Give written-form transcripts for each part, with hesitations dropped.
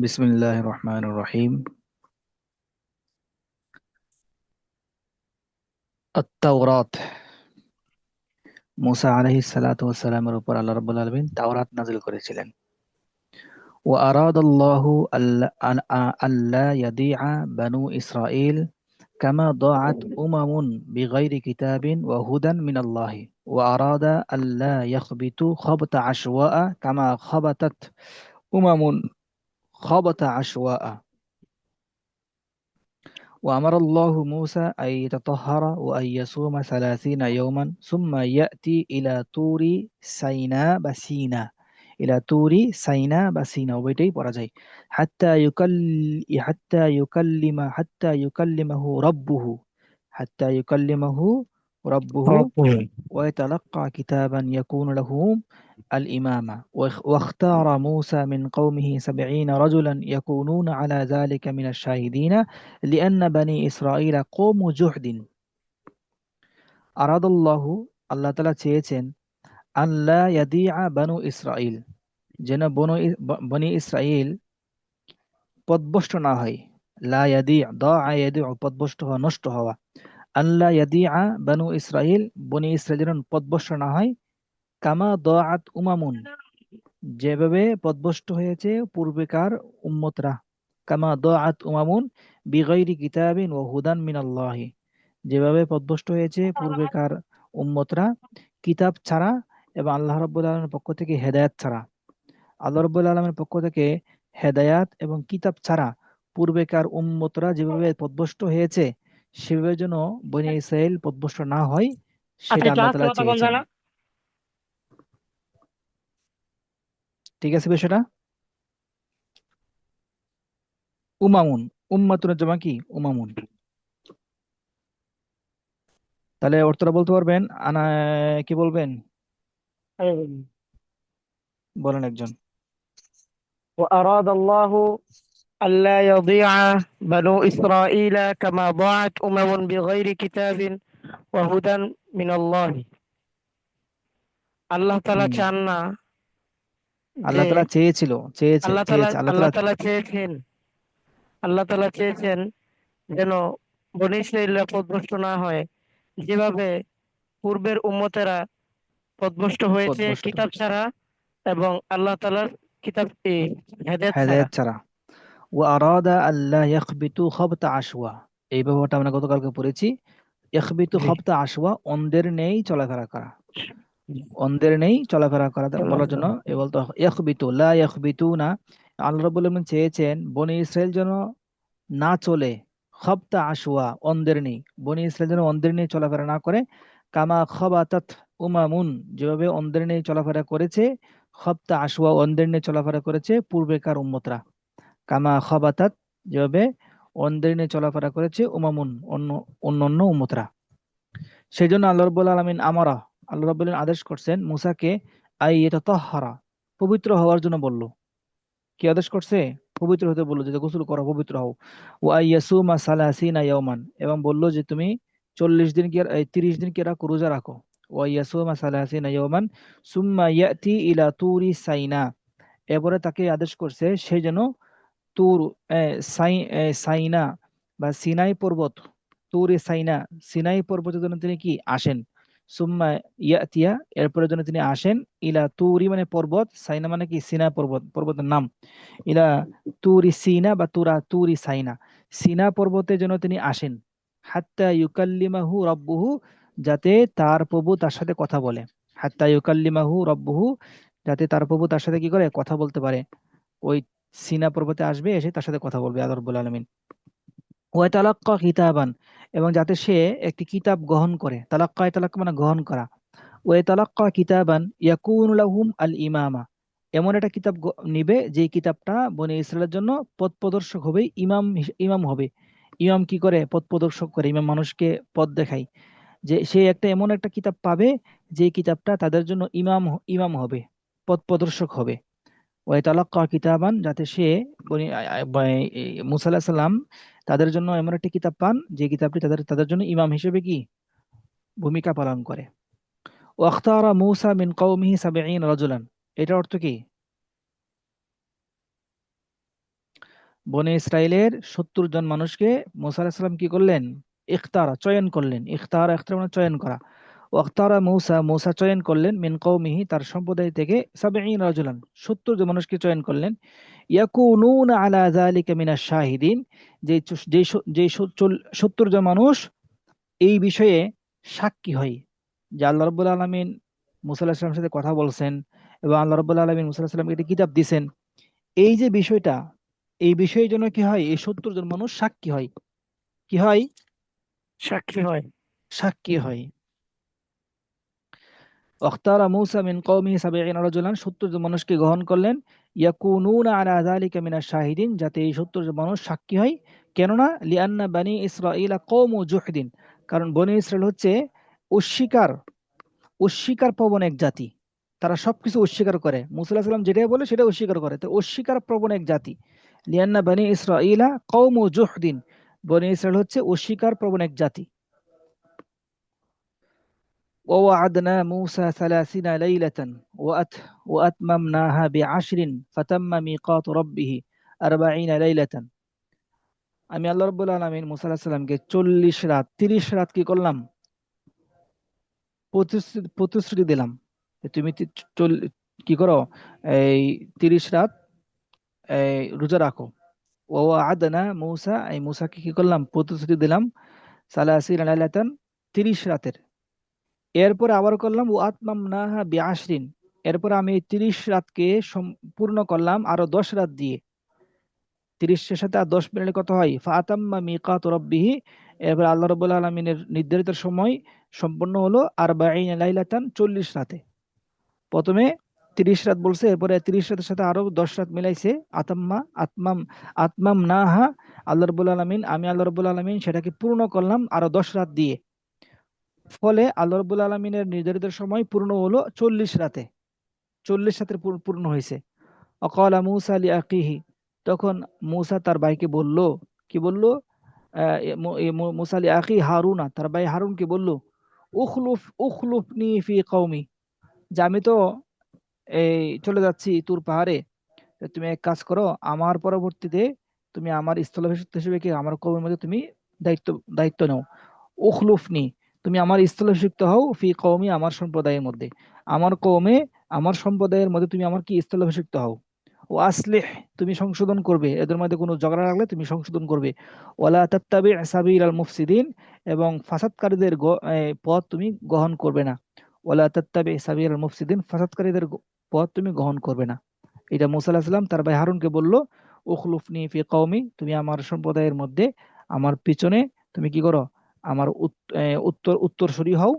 বিসমিল্লাহির রহমানির রহিম। আত-তাওরাত। মুসা আলাইহিস সালাতু ওয়াস সালামের উপর আল্লাহ রাব্বুল আলামিন তাওরাত নাযিল করেছিলেন। ওয়া আরাদাল্লাহু আল্লা ইয়াদিআ বানু ইসরাঈল কামা দাআত উমামুন বিগাইরি কিতাবিন ওয়া হুদান মিনাল্লাহি ওয়া আরাদা আল্লা ইয়াখবিতু খাবতা আশওয়া'a কামা খাবাতাত উমামুন খাবতা আশওয়া'a। وأمر الله موسى أن يتطهر وأن يصوم 30 يوما ثم يأتي إلى طور سيناء بسينا وبيتي পড়া حتى يكلمه ربه حتى يكلمه ربه ربه. ويتلقى كتابا يكون له الإمامة. واختار موسى من قومه 70 رجلا يكونون على ذلك من الشاهدين لأن بني إسرائيل قوم جهد. আরাদাল্লাহু, আল্লাহ তাআলা চেয়েছেন, আল্লা ইয়াদিআ বানু ইসরাইল, যেন বনি ইসরাইল পথভ্রষ্ট না হয়। লা ইয়াদি, দাআ ইয়াদিউ, পথভ্রষ্ট হওয়া, নষ্ট হওয়া। আল্লা ইয়াদিআ বানু ইসরাইল, বনি ইসরাইল যেন পথভ্রষ্ট না হয়। কামা দাআত উমামুন, যেভাবে পথভ্রষ্ট হয়েছে পূর্বেকার উম্মতরা। কামা দাআত উমামুন বিগাইরি কিতাবিন ওয়া হুদান মিনাল্লাহি, যেভাবে পথভ্রষ্ট হয়েছে পূর্বেকার উম্মতরা কিতাব ছাড়া এবং আল্লাহ রাব্বুল আলামিনের পক্ষ থেকে হেদায়েত ছাড়া। আল্লাহ রাব্বুল আলামিনের পক্ষ থেকে হেদায়াত এবং কিতাব ছাড়া পূর্বেকার উম্মতরা যেভাবে পথভ্রষ্ট হয়েছে সেভাবে যেন বনী ইসরাইল পথভ্রষ্ট না হয়, আচ্ছা, সেটা একটু আল্লাহ আস্তে তাআলা কথা বল চেয়েছেন। জানা। ঠিক আছে বিষয়টা? উমামুন, উম্মাতুনের জমা কি? উমামুন। তাহলে অর্থটা বলতে পারবেন? কি বলবেন? বলেন একজন। وأراد الله ألا يضيع بنو إسرائيل كما ضاعت أمم بغير كتاب وهدى من الله. আল্লাহ তাআলা হুম। চান না আল্লাহ যে তাআলা চেয়েছিল, চেয়েছে আল্লাহ তাআলা চেয়েছে আল্লাহ আল্লাহ তাআলা। তাআলা চেয়েছেন আল্লাহ তাআলা চেয়েছেন যেন বনী ইসরাইলরা পথভ্রষ্ট না হয়, যেভাবে পূর্বের উম্মতেরা পথভ্রষ্ট হয়েছে পথভ্রষ্ট, কিতাব ছাড়া এবং আল্লাহ তাআলার কিতাব হেদায়েত ছাড়া। হেদায়েত ছাড়া। ওয়া আরাদা আল্লাহ ইয়াখবিতু খাবতা আশওয়া, এই ব্যাপারটা আমরা গতকালকে পড়েছি। ইখবিতু জি। খাবতা আশওয়া, অন্ধের নেই চলাফেরা করা। অন্ধের নেই চলাফেরা করা বলার জন্য এ বলতে ইখবিতু, লা ইখবিতুনা। আল্লাহ রাব্বুল আলামিন চেয়েছেন বনি ইসরাইল যেন না চলে খাবতা আশওয়া, অন্ধের নেই। বনি ইসরাইল যেন অন্ধের নেই চলাফেরা না করে। কামা খাবাতাত উমামুন, যেভাবে অন্ধের নেই চলাফেরা করেছে, খাবতা আশওয়া, অন্ধের নেই চলাফেরা করেছে পূর্বেকার উম্মতরা। কামা খাবাতাত, যেভাবে অন্ধের নিয়ে চলাফেরা করেছে উমামুন, অন্য উম্মতরা। সেই জন্য আল্লাহ রাব্বুল আলামিন আল্লাহ রাব্বুল আলামিন আদেশ করছেন মুসাকে, ইয়াতাতাহহারা, পবিত্র হওয়ার জন্য বলল। কি আদেশ করছে? পবিত্র হতে বললো, যে গোসল করো, পবিত্র হও। ওয়া ইয়াসুমা সালাসিনা ইয়াওমান, এবং বলল যে তুমি 40 দিন কি 30 দিন কি রাখো, রোজা রাখো। ওয়া ইয়াসুমা সালাসিনা ইয়াওমান সুম্মা ইয়াতি ইলা তুরি সাইনা, এরপরে তাকে আদেশ করছে সে যেন তুর সাইনা বা সিনাই পর্বত, তুরে সাইনা, সিনাই পর্বতের জন্য তিনি কি আসেন। সুম্মা ইয়াতিয়া, এরপরে জন্য তিনি আসেন। ইলা তুরি মানে পর্বত, সাইনা মানে কি সিনা পর্বত, পর্বতের নাম। ইলা তুরি সিনা বা তুরি সাইনা, সিনা পর্বতের জন্য তিনি আসেন। হাত্তা ইউকাল্লিমাহু রব্বুহু, যাতে তার প্রভু তার সাথে কথা বলে। হাত্তা ইউকাল্লিমাহু রব্বুহু, যাতে তার প্রভু তার সাথে কি করে, কথা বলতে পারে। ওই সিনা পর্বতে আসবে, এসে তার সাথে কথা বলবে আল্লাহ রাব্বুল আলামিন। ওয়া তালাক্কা কিতাবান, এবং যাতে সে একটি কিতাব গ্রহণ করে। তালাক্কা মানে গ্রহণ করা। ওয়া তালাক্কা কিতাবান ইয়াকুনু লাহুম আল ইমামা, এমন একটা কিতাব নিবে যে কিতাবটা বনি ইসরায়েলের জন্য পথ প্রদর্শক হবে, ইমাম হবে। ইমাম কি করে? পথ প্রদর্শক করে, ইমাম মানুষকে পথ দেখায়। যে সে এমন একটা কিতাব পাবে যে কিতাবটা তাদের জন্য ইমাম হবে, পথ প্রদর্শক হবে। ওয়াইতালাক্কা কিতাবান, যাতে সে মুসা আলাইহিস সালাম তাদের জন্য এমন একটি কিতাব পান যে কিতাবটি তাদের জন্য ইমাম হিসেবে কি ভূমিকা পালন করে। ওয়াখতারা মূসা মিন কওমিহি 70 রাজুলান, এটার অর্থ কি? বনে ইসরায়েলের 70 জন মানুষকে মুসা আলাইহিস সালাম কি করলেন? ইখতারা, চয়ন করলেন। ইখতারা, ইখতারা মানে চয়ন করা। ওয়াক্তারা মূসা, মূসা চয়ন করলেন মিন কওমিহি, তার সম্প্রদায় থেকে 70 রাজুলান, 70 জন মানুষকে চয়ন করলেন। ইয়াকুনুনা আলা যালিকা মিনাশ শাহিদিন, যে যে যে 70 জন মানুষ এই বিষয়ে সাক্ষী হয় যে আল্লাহ রাব্বুল আলামিন মূসা আলাইহিস সালামের সাথে কথা বলছেন এবং আল্লাহ রাব্বুল আলামিন মূসা আলাইহিস সালামকে একটা কিতাব দিছেন। এই যে বিষয়টা, এই বিষয়ের জন্য কি হয়? এই 70 জন মানুষ সাক্ষী হয়। কি হয়? সাক্ষী হয়। সাক্ষী হয়। ওয়াখতারা মূসা মিন কওমিহি 70 রাজুলান, 70 জন মানুষকে গ্রহণ করলেন। ইয়াকুনুনা আলা যালিকা মিনাশ শাহিদিন, যাতে এই 70 জন মানুষ সাক্ষী হয়। কেননা লিআন্না বানি ইসরাঈলা কওমু জুহদিন, কারণ বনি ইসরাইল হচ্ছে অস্বীকার অস্বীকার প্রবণ এক জাতি। তারা সবকিছু অস্বীকার করে, মুসা আলাইহিস সালাম যেটাই বলে সেটা অস্বীকার করে, তো অস্বীকার প্রবণ এক জাতি। লিআন্না বানি ইসরাঈলা কওমু জুহদিন, বনি ইসরাইল হচ্ছে অস্বীকার প্রবণ এক জাতি। ووعدنا موسى 30 ليلة وأتممناها ب10 فتم ميقات ربه 40 ليلة। আমি আল্লাহ রাব্বুল আলামিন মুসা আলাইহিস সালামকে 40 রাত, 30 রাত কি করলাম? প্রতিশ্রুতি দিলাম যে তুমি কি করো, এই 30 রাত এই রোজা রাখো। ও আদনা মূসা, এই মূসাকে কি করলাম? প্রতিশ্রুতি দিলাম। সালাসিনা লাইলাতান, 30 রাতের। এরপরে আবার করলাম ও আতমাম নাহা বিআশরিন, এরপরে আমি এই 30 রাতকে সম্পূর্ণ করলাম আরো 10 রাত দিয়ে। 30-এর সাথে আর 10 মিলালে কত হয়? ফাতাম্মা মিকাত রব্বিহি, এরপর আল্লাহ রাব্বুল আলামিনের নির্ধারিত সময় সম্পন্ন হলো আরবাঈন লাইলাতান, 40 রাতে। প্রথমে 30 রাত বলছে, এরপরে 30 রাতের সাথে আরো 10 রাত মিলাইছে। আতাম্মা, আতমাম, আতমাম নাহা, আল্লাহ রাব্বুল আলামিন, আমি আল্লাহ রাব্বুল আলামিন সেটাকে পূর্ণ করলাম আরো 10 রাত দিয়ে। ফলে আল্লাহ রাব্বুল আলামিনের নির্ধারিত সময় পূর্ণ হলো 40 রাতে। 40 রাতের পূর্ণ হয়েছে। অকালা মূসা লিআখিহি, তখন মূসা তার ভাইকে বলল, কি বলল? মূসা লিআখি হারুনা, তার ভাই হারুনকে বলল, উখলুফনি ফি কওমি, যে আমি তো এই চলে যাচ্ছি তুর পাহাড়ে, তো তুমি এক কাজ করো, আমার পরবর্তীতে তুমি আমার স্থলাভিষিক্ত হিসেবে কি আমার কওমের মধ্যে তুমি দায়িত্ব দায়িত্ব নাও। উখলুফনি, তুমি আমার স্থলাভিষিক্ত হও ফি কওমি, আমার সম্প্রদায়ের মধ্যে, আমার কওমে, আমার সম্প্রদায়ের মধ্যে তুমি আমার কি স্থলাভিষিক্ত হও। ও আসলিহ, তুমি সংশোধন করবে, এদের মধ্যে কোনো ঝগড়া লাগলে তুমি সংশোধন করবে। ওয়ালা তাত্তাবি সাবিল আল মুফসিদিন, এবং ফাসাদকারীদের পথ তুমি গ্রহণ করবে না। ওয়ালা তাত্তাবি সাবিল আল মুফসিদিন, ফাসাদকারীদের পথ তুমি গ্রহণ করবে না। এটা মুসা আলাহিসাল্লাম তার ভাই হারুনকে বলল, উখলুফনি ফি কওমি, তুমি আমার সম্প্রদায়ের মধ্যে আমার পিছনে তুমি কি করো, আমার উত্তরসূরি হও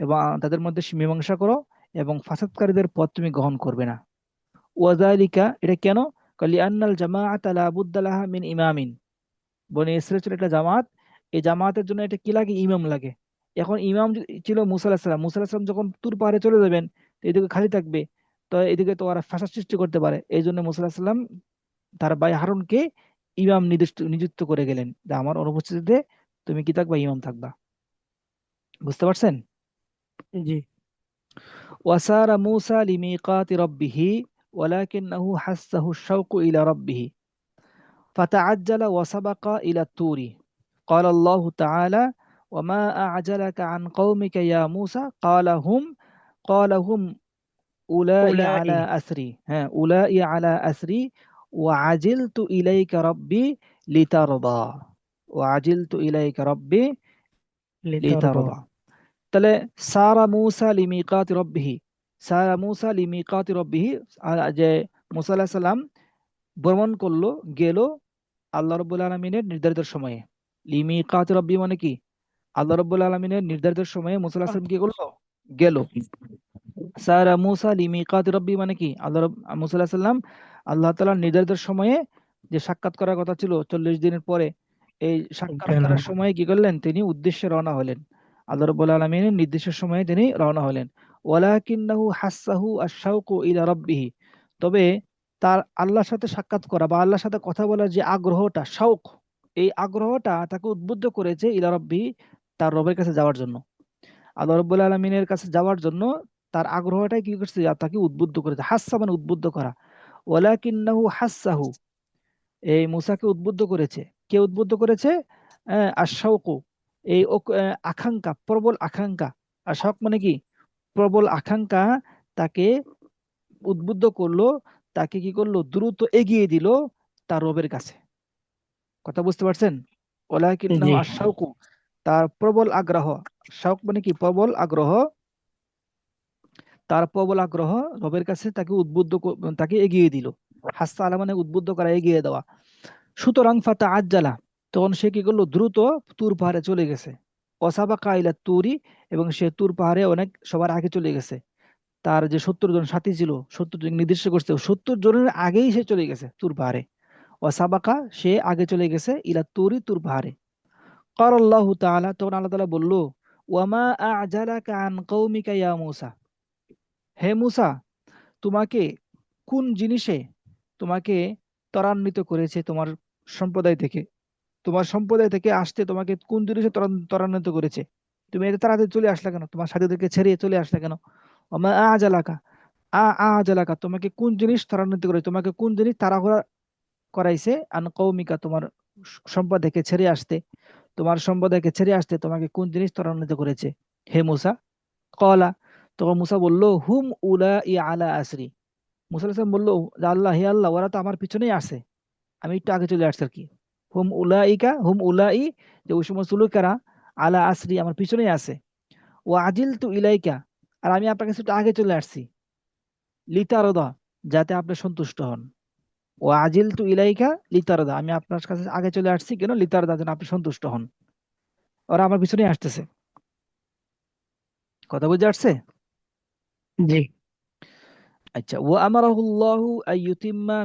এবং তাদের মধ্যে মীমাংসা করো, এবং ফাসাদকারীদের পথ তুমি গ্রহণ করবে না। ওয়াযালিকা, এটা কেন? লিআন্নাল জামাআতা লা বুদ্দা লাহা মিন ইমামিন, বনি ইসরাইল ছিল একটা জামাত, এই জামাতের জন্য এটা কি লাগে? ইমাম লাগে। এখন ইমাম ছিল মুসা আলাহিস সালাম। মুসা আলাহিস সালাম যখন তুর পাহাড়ে চলে যাবেন, তো এদিকে খালি থাকবে, তো এদিকে তো ওরা ফাসাদ সৃষ্টি করতে পারে। এই জন্য মুসা আলাহিস সালাম তার ভাই হারুনকে ইমাম নিযুক্ত করে গেলেন, যে আমার অনুপস্থিতিতে তুমি কি থাকবা? ইমাম থাকবা। বুঝতে পারছেন? জি। ওয়াসারা মূসা লিমিকাতি রাব্বিহি ওয়ালাকিন্নাহু হাসসাহু আশ-শাওকু ইলা রাব্বিহি فتعجل وسبق إلى الطور قال الله تعالى وما أعجلك عن قومك يا موسى قال هم أولئي উলাই, على أثري، ها أولئي على أثري وعجلت إليك ربي لترضى وعجلت إليك ربي লিতারদা। لترضى তাহলে সারা মূসা লিমিকাতি রব্বিহি, সারা মূসা লিমিকাতি রব্বিহি, যে মূসা আলাইহিস সালাম ভ্রমণ করলো, গেল আল্লাহ রাব্বুল আলামিনের নির্ধারিত সময়ে। লিমিকাতি রব্বি মানে কি? আল্লাহ রাব্বুল আলামিনের নির্ধারিত সময়ে মূসা আলাইহিস সালাম কি করলো? গেল। সারা মূসা লিমিকাতি রব্বি মানে কি? মূসা আলাইহিস সালাম আল্লাহ তাআলার নির্ধারিত সময়ে, যে সাক্ষাৎ করার কথা ছিল 40 দিনের পরে, এই সাক্ষাৎ গেল। করার সময় কি করলেন? তিনি উদ্দেশ্যে রওনা হলেন, আল্লাহ রাব্বুল আলামিনের নির্দিষ্ট সময়ে তিনি রওনা হলেন। ওয়ালাকিন্নাহু হাসসাহু আশ-শাওকু ইলা রাব্বিহি, তবে তার আল্লাহর সাথে সাক্ষাৎ করা বা আল্লাহর সাথে কথা বলার যে আগ্রহটা, শাওক, এই আগ্রহটা তাকে উদ্বুদ্ধ করেছে ইলা রাব্বিহি, তার রবের কাছে যাওয়ার জন্য। আল্লাহ রাব্বুল আলামিনের কাছে যাওয়ার জন্য তার আগ্রহটাই কি করছে? তাকে উদ্বুদ্ধ করেছে। হাসসা মানে উদ্বুদ্ধ করা। ওয়ালাকিন্নাহু হাসসাহু, এই মুসাকে উদ্বুদ্ধ করেছে। কে উদ্বুদ্ধ করেছে? আশাউকু, এই আকাঙ্ক্ষা, প্রবল আকাঙ্ক্ষা। আশাউক মানে কি? প্রবল আকাঙ্ক্ষা তাকে উদ্বুদ্ধ করলো, তাকে কি করলো? দ্রুত এগিয়ে দিল তার রবের কাছে। কথা বুঝতে পারছেন? ওলাকিন্নাহু জি। আশাউকু, তার প্রবল আগ্রহ। শাউক মানে কি? প্রবল আগ্রহ। তার প্রবল আগ্রহ রবের কাছে তাকে তাকে এগিয়ে দিল। হাসা আলা মানে উদ্বুদ্ধ করা, এগিয়ে দেওয়া। সুতরাং ফাতা আজ্জালা, তখন সে কি করলো? দ্রুত তুর পাহাড়ে চলে গেছে। অসাবাকা ইলা তুরি, এবং সে তুর পাহাড়ে অনেক সবার আগে চলে গেছে। তার যে 70 জন সাথী ছিল, 70 জন নির্দিষ্ট করছে, 70 জনের আগেই সে চলে গেছে তুর পাহাড়ে। অসাবাকা, সে আগে চলে গেছে, ইলা তুরি, তুর পাহাড়ে। قال الله تعالى, তখন আল্লাহ তাআলা বলল, ওয়ামা আ'জালাকা আন কওমিকা ইয়া মূসা, হে মূসা, তোমাকে কোন জিনিসে তোমাকে ত্বরান্বিত করেছে তোমার সম্প্রদায় থেকে? তোমার সম্প্রদায় থেকে আসতে তোমাকে কোন জিনিসে ত্বরান্বিত করেছে? তুমি এত তাড়াতাড়ি চলে আসলা কেন? তোমার সাথীদেরকে ছেড়ে চলে আসলা কেন? ওমা আজালাকা, আজালাকা, তোমাকে কোন জিনিস ত্বরান্বিত করে, তোমাকে কোন জিনিস তাড়াহুড়া করাইছে? আন কৌমিকা, তোমার সম্প্রদায়কে ছেড়ে আসতে, তোমার সম্প্রদায়কে ছেড়ে আসতে তোমাকে কোন জিনিস ত্বরান্বিত করেছে হে মুসা? কলা, তখন মুসা বলল, হুম উলা ই আলা আসরি। মুসা আলাইহিস সালাম বলল, যে আল্লাহ, হে আল্লাহ, ওরা তো আমার পিছনেই আছে, আমি একটু আগে চলে আসছি আর কি। হুম উলাইকা, হুম উলাই, যে ওই সমস্ত লোকেরা, আলা আসরি, আমার পিছনেই আছে। ও আজিল তু ইলাইকা, আর আমি আপনার কাছে একটু আগে চলে আসছি। লিতারদা, যাতে আপনি সন্তুষ্ট হন। ও আজিল তু ইলাইকা লিতারদা, আমি আপনার কাছে আগে চলে আসছি কেন? লিতারদা, যেন আপনি সন্তুষ্ট হন। ওরা আমার পিছনেই আসতেছে। কথা বুঝে আসছে? জি। আচ্ছা, ও আমারাহুল্লাহু আইয়ুতিম্মা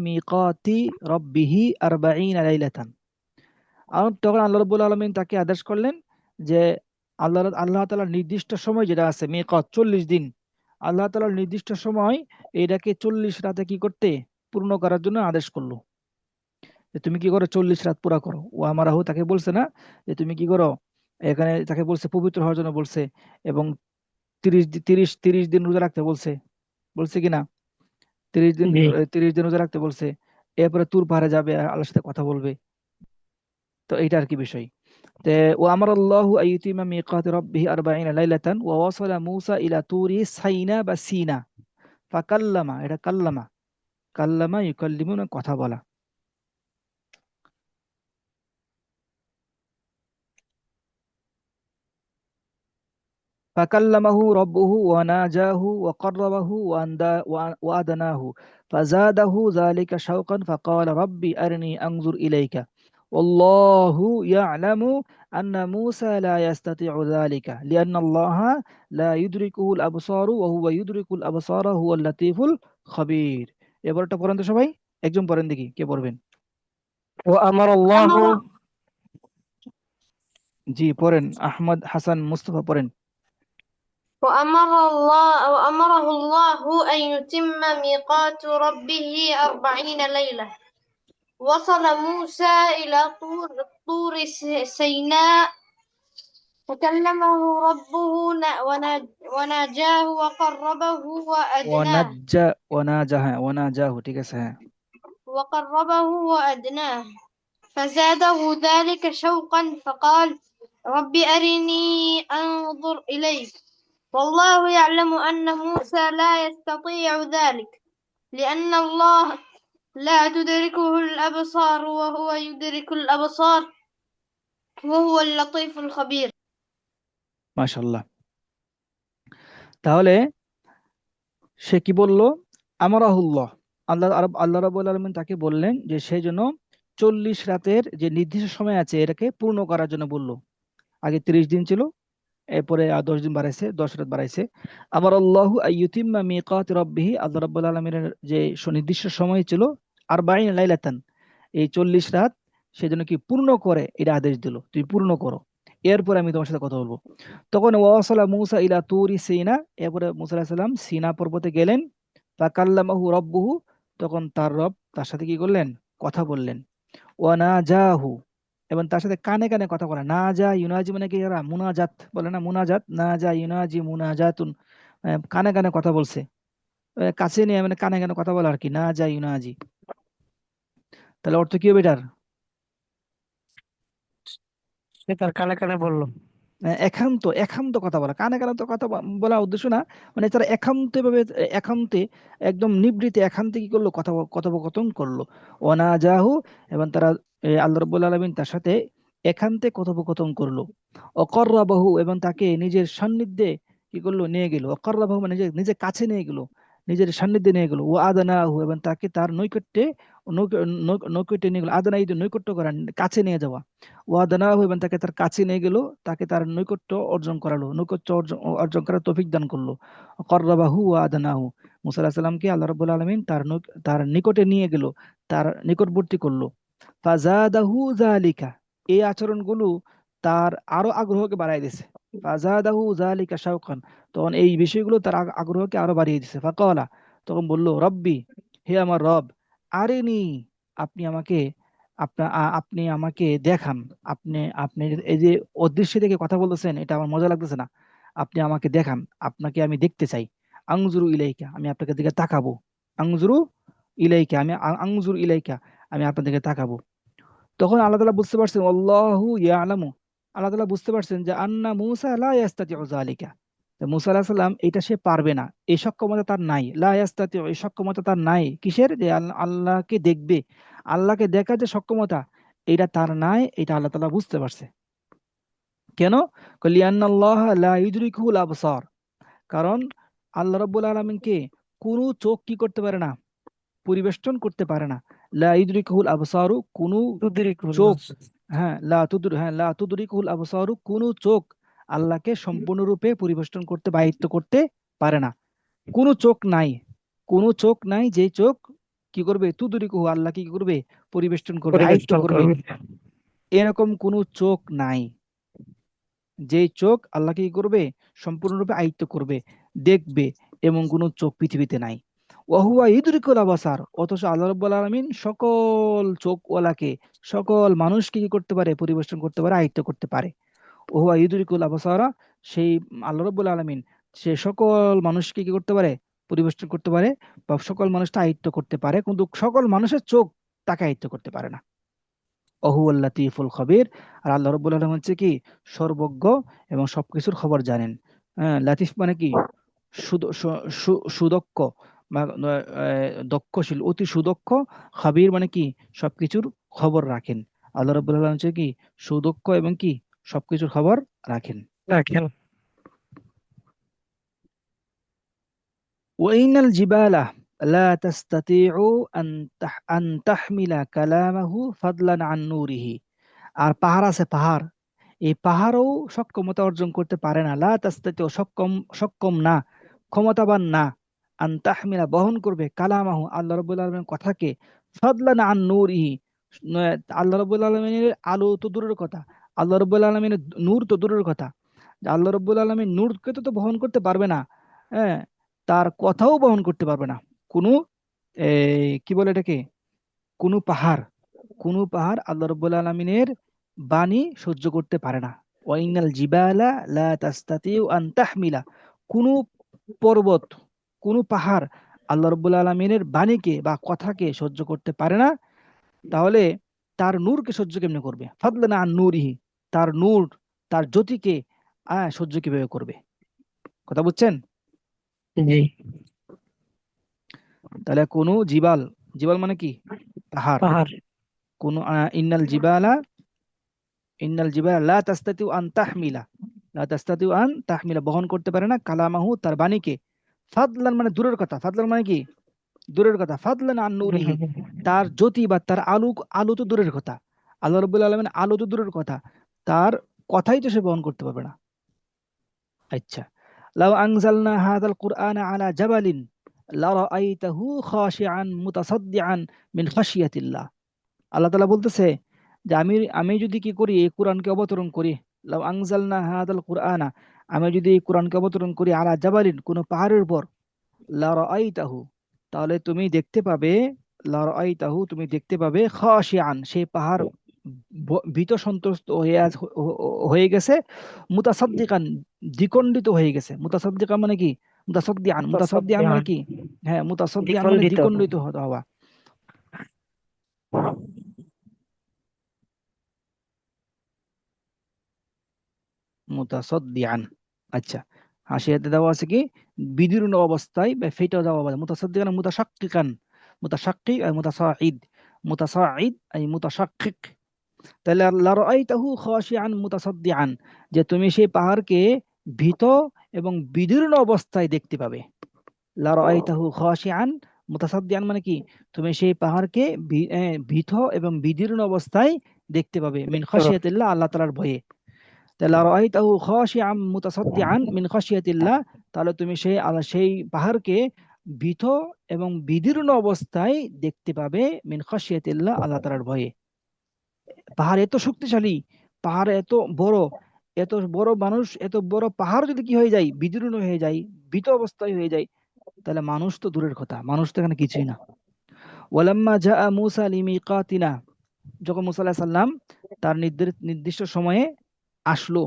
মিকাতি রব্বিহি আরবাঈনা লাইলাতান। আর তখন আল্লাহ রাব্বুল আলামিন তাকে আদেশ করলেন যে আল্লাহ তাআলার নির্দিষ্ট সময় যেটা আছে, মিকাত 40 দিন, আল্লাহ তাআলার নির্দিষ্ট সময়, এটাকে 40 রাতে কি করতে? পূর্ণ করার জন্য আদেশ করলো। যে তুমি কি করো? 40 রাত পুরা করো। ও আমারাহু, তাকে বলছে না যে তুমি কি করো, এখানে তাকে বলছে পবিত্র হওয়ার জন্য বলছে, এবং 30 দিন রোজা রাখতে বলছে, বলছে কিনা? 30 দিন, জি। 30 দিন রোজা রাখতে বলছে। এরপরে তুর পাহাড়ে যাবে, আর আল্লাহর সাথে কথা বলবে। তো এইটা আর কি বিষয়। তে ও আমার আল্লাহু আইয়ুতিমা মিকাতি রাব্বিহি আরবাঈনা লাইলাতান ওয়া ওয়াসালা মূসা ইলা তুরি সাইনা বা সিনা ফাকাল্লামা, এটা কাল্লামা, কাল্লামা ইউকাল্লিমু না, কথা বলা। فكلمه ربه وناجاه وقربه وأدناه فزاده ذلك شوقا فقال ربي أرني أنظر إليك والله يعلم أن موسى لا يستطيع ذلك لأن الله لا يدركه الأبصار وهو يدرك الأبصار هو اللطيف الخبير। এবারটা পড়েন তো সবাই, একজন পড়েন দেখি কে পড়বেন। ও আমার আল্লাহ। أمر জি পড়েন, আহমদ হাসান মুস্তফা পড়েন। وأمره الله أن يتم ميقات ربه 40 ليلة. وصل موسى إلى طور سيناء، فكلمه ربه وناجاه ওয়ানাজাহু, ঠিক আছে, হ্যাঁ। وقربه وأدناه، فزاده ذلك شوقا فقال رب أرني أنظر إليك. والله يعلم أن موسى لا يستطيع ذلك لأن الله لا تدركه الأبصار وهو يدرك الأبصار وهو اللطيف الخبير. মাশাআল্লাহ। তাহলে সে কি বলল? আমারাহুল্লাহ, আল্লাহ রাব্বুল আলামিন তাকে বললেন যে সে যেন 40 রাতের যে নির্দিষ্ট সময় আছে এটাকে পূর্ণ করার জন্য বলল। আগে 30 দিন ছিল, এরপরে আর 10 দিন বাড়াইছে, 10 রাত বাড়াইছে। আমার আল্লাহু আইয়ুতিম্মা মিকাত রব্বিহি, আল্লাহ রাব্বুল আলামিনের যে সুনির্দিষ্ট সময় ছিল, আরবাঈন লাইলাতান, এই 40 রাত সে যেন কি পূর্ণ করে, এটা আদেশ দিল, তুমি পূর্ণ করো, এরপরে আমি তোমার সাথে কথা বলবো। তখন ওয়াসালা মুসা ইলা তুরি সিনা, এরপরে মুসা আলাইহিস সালাম সিনা পর্বতে গেলেন। ফাকাল্লামাহু রব্বুহু, তখন তার রব তার সাথে কি করলেন? কথা বললেন। ওয়ানাজাহু, এবং তার সাথে কানে কানে কথা বলে। না যা ইউনাজি মানে কি, এরা মুনাজাত বলে না, মুনাজাত, না যা ইউনাজি মুনাজাতুন, কানে কানে কথা বলছে। কাছে নিয়ে মানে কানে কানে কথা বলে আর কি, না যা ইউনাজি। তাহলে অর্থ কি হবে এটার? সে তার কানে কানে বললো। একান্ত একান্ত কথা বলা, কানে কানে তো কথা বলা উদ্দেশ্য না, মানে তারা একান্তে ভাবে, একান্তে একদম নিভৃতে একান্তে কি করলো, কথোপকথন করলো। ওয়ানাজাহু, এবং তারা আল্লাহ রাব্বুল আলামিন তার সাথে একান্তে কথোপকথন করলো। অকর্রাবাহু, এবং তাকে নিজের সান্নিধ্যে কি করলো, নিয়ে গেল। অকর্রাবাহু মানে নিজের নিজের কাছে নিয়ে গেল, নিজের সান্নিধ্যে নিয়ে গেল। ও আদানাহু, এবং তাকে তার নৈকট্যে নৈকট্যে নিয়ে গেল। আদানা এই যে নৈকট্য করা, কাছে নিয়ে যাওয়া। ওয়াদানাহু, এবং তাকে তার কাছে নিয়ে গেল, তাকে তার নৈকট্য অর্জন করালো, নৈকট্য অর্জন অর্জন করার তৌফিক দান করলো। কর্রাবাহু ওয়াদানাহু, মুসা আলাইহিস সালামকে আল্লাহ রাব্বুল আলামিন তার নিকটে নিয়ে গেল, তার নিকটবর্তী করলো। ফাজাদাহু যালিকা, এই আচরণগুলো তার আরো আগ্রহকে বাড়াই দিয়েছে। ফাজাদাহু যালিকা শাওকান, তখন এই বিষয়গুলো তার আগ্রহকে আরো বাড়িয়ে দিয়েছে। ফাকালা, তখন বলল, রব্বি, হে আমার রব, আরিনি, আপনি আমাকে আপনি আমাকে দেখান। আপনি আপনি এই যে অদৃশ্য থেকে কথা বলতেছেন, এটা আমার মজা লাগতেছে না। আপনি আমাকে দেখান, আপনাকে আমি দেখতে চাই। আংজুরু ইলাইকা, আমি আপনাকে দিকে তাকাবো। আংজুরু ইলাইকা, আংজুরু ইলাইকা, আমি আপনার দিকে তাকাবো। তখন আল্লাহ তাআলা বুঝতে পারছেন, আল্লাহু ইয়ালামু, আল্লাহ তাআলা বুঝতে পারছেন যে আন্না মূসা লা ইয়াস্তাতিউ যালিকা, যে মূসা আলাইহিস সালাম এটা সে পারবে না, এই সক্ষমতা তার নাই। লা ইয়াস্তাতিউ, এই সক্ষমতা তার নাই কিসের, যে আল্লাহকে দেখবে, আল্লাহকে দেখার যে সক্ষমতা, এটা তার নাই, এটা আল্লাহ তাআলা বুঝতে পারছে। কেন? লিআন্নাল্লাহ লা ইউদরিকুল আবসার, কারণ আল্লাহ রাব্বুল আলামিনকে কোনো চোখ কি করতে পারে না, পরিবেষ্টন করতে পারে না। লা ইউদরিকুল আবসারু, কোনো তুদরিকুল চোখ, আবসার। লা তুদরিকুল আবসারু, কোনো চোখ আল্লাহকে সম্পূর্ণরূপে পরিবেষ্টন করতে বা আয়ত্ত করতে পারে না। কোনো চোখ নাই, কোনো চোখ নাই যে চোখ কি করবে, তুদরিকুহু, আল্লাহকে কি করবে, পরিবেষ্টন করবে, আয়ত্ত পরিবেষ্টন করবে। করবে। এরকম কোনো চোখ নাই যে চোখ আল্লাহকে কি করবে, সম্পূর্ণরূপে আয়ত্ত করবে, দেখবে, এমন কোনো চোখ পৃথিবীতে নাই। ওয়াহুয়া ইদরিকুল আবাসার, অথচ আল্লাহ রাব্বুল আলামিন সকল চোখওয়ালাকে, সকল মানুষকে কি করতে পারে, পরিবেষ্টন করতে পারে, আয়ত্ত করতে পারে। ওহুয়া ইদরিকুল আবসারা, সেই আল্লাহ রাব্বুল আলামিন সে সকল মানুষকে কি করতে পারে, পরিবেষ্টন করতে পারে, বা সকল মানুষটা আয়ত্ত করতে পারে, কিন্তু সকল মানুষের চোখ তাকে আয়ত্ত করতে পারে না। অহুয়াল লাতীফুল খবীর, আর আল্লাহ রাব্বুল আলামিন হচ্ছে কি, সর্বজ্ঞ এবং সবকিছুর খবর জানেন। হ্যাঁ, লাতিফ মানে কি, সুদক্ষ, বা দক্ষশীল, অতি সুদক্ষ। খাবির মানে কি, সবকিছুর খবর রাখেন। আল্লাহ রাব্বুল আলামিন হচ্ছে কি, সুদক্ষ এবং কি, সবকিছুর খবর রাখেন। রাখেন। ওয়াইনাল জিবালা লা তাস্তাতিউ আন তাহমিলা কালামাহু ফাদলান আন নূরিহি, আর পাহাড় আছে, পাহাড়, এই পাহাড়ও সক্ষমতা অর্জন করতে পারে না। লা তাস্তাতিউ, সক্ষম, সক্ষম না, ক্ষমতাবান না। আন তাহমিলা, বহন করবে, কালামাহু, আল্লাহ রাব্বুল আলামিনের কথাকে, ফাদলান আন নূরিহি, আল্লাহ রাব্বুল আলামিনের আলো তো দূরের কথা, আল্লাহ রাব্বুল আলামিনের নূর তো দূরের কথা, যে আল্লাহ রাব্বুল আলামিন নূরকে তো বহন করতে পারবে না। হ্যাঁ, তার কথাও বহন করতে পারবে না কোনো, কি বলে এটাকে, কোনো পাহাড়, কোনো পাহাড় আল্লাহ রাব্বুল আলামিনের বাণী সহ্য করতে পারে না। ওয়াইনাল জিবালা লা তাস্তাতিউ আন তাহমিলা, কোনো পর্বত, কোনো পাহাড় আল্লাহ রাব্বুল আলামিনের বাণীকে বা কথাকে সহ্য করতে পারে না। তাহলে তার নূরকে সহ্য কেমনে করবে, ফাদলানা আন নূরিহি, তার নূর, তার জ্যোতিকে সহ্য কিভাবে করবে? কথা বুঝছেন? জি। তাহলে কোনো জিবাল, জিবাল মানে কি, পাহাড়, পাহাড়। কোন ইন্নাল জিবালা, ইন্নাল জিবালা লা তাস্তাতিউ আন তাহমিলা, লা তাস্তাতিউ আন তাহমিলা, বহন করতে পারে না, কালামাহু, তার বাণীকে। ফাদলান মানে দূরের কথা, ফাদলান মানে কি, দূরের কথা। ফাদলান আন নূরিহি, তার জ্যোতি বা তার আলো, আলো তো দূরের কথা, আল্লাহ রাব্বুল আলামিন আলো তো দূরের কথা, তার কথাই তো সে বহন করতে পারবে না। আচ্ছা, লাউ আনজালনা হাযাল কুরআনা আলা জাবালিন লারাআইতাহু খাশিআন মুতাসাদ্দিআন মিন খাশিয়াতিল্লাহ। আল্লাহ তাআলা বলতেছে যে আমি যদি কি করি, এই কোরআনকে অবতরণ করি, লাউ আনজালনা হাযাল কুরআনা, আমি যদি এই কোরআনকে অবতরণ করি, আলা জাবালিন, কোন পাহাড়ের উপর, লারাআইতাহু, তাহলে তুমি দেখতে পাবে, লারাআইতাহু, তুমি দেখতে পাবে, খাশিআন, সেই পাহাড় ভীত সন্ত্রস্ত হয়ে গেছে, মুতাসাদ্দিকান, দ্বিখণ্ডিত হয়ে গেছে। মুতাসাদ্দিকান মানে কি, মুতাসাদ্দিআন, মুতাসাদ্দিআন মানে মুতাসাদ্দিআন, কি, হ্যাঁ, মুতাসাদ্দিআন মানে দ্বিখণ্ডিত। দ্বিখণ্ডিত হওয়া। মুতাসাদ্দিআন। আচ্ছা, হাসিয়াতে দেওয়া আছে কি বিদীর্ণ অবস্থায় বা ফেটে যাওয়া অবস্থায়। মুতাসাদ্দিআন মুতাশাক্কিকান, মুতাশাক্কিক আর মুতাসাঈদ। মুতাসাঈদ আই মুতাশাক্কিক। তাহলে লারাআইতাহু খাশিআন মুতাসাদ্দিআন, যে তুমি সেই পাহাড়কে ভীত এবং বিদীর্ণ অবস্থায় দেখতে পাবে। লারাআইতাহু খাশিআন মুতাসাদ্দিআন মানে কি, তুমি সেই পাহাড়কে ভীত এবং বিদীর্ণ অবস্থায় দেখতে পাবে, মিন খাশিয়াতিল্লাহ, আল্লাহ তাআলার ভয়ে। তাহলে লারাআইতাহু খাশিআন মুতাসাদ্দিআন মিন খাশিয়াতিল্লাহ, তাহলে তুমি সেই পাহাড়কে ভীত এবং বিদীর্ণ অবস্থায় দেখতে পাবে, মিন খাশিয়াতিল্লাহ, আল্লাহ তাআলার ভয়ে। পাহাড় এত শক্তিশালী, পাহাড় এত বড়, এত বড় মানুষ, এত বড় পাহাড় যদি কি হয়ে যায়, বিদীর্ণ হয়ে যায়, ভীত অবস্থায় হয়ে যায়, তাহলে মানুষ তো দূরের কথা, মানুষ তো এখানে কিছুই না। ওয়ালাম্মা জাআ মূসা লিমিকাতিনা, যখন মূসা আলাইহিস সালাম তার নির্দিষ্ট সময়ে আসলো,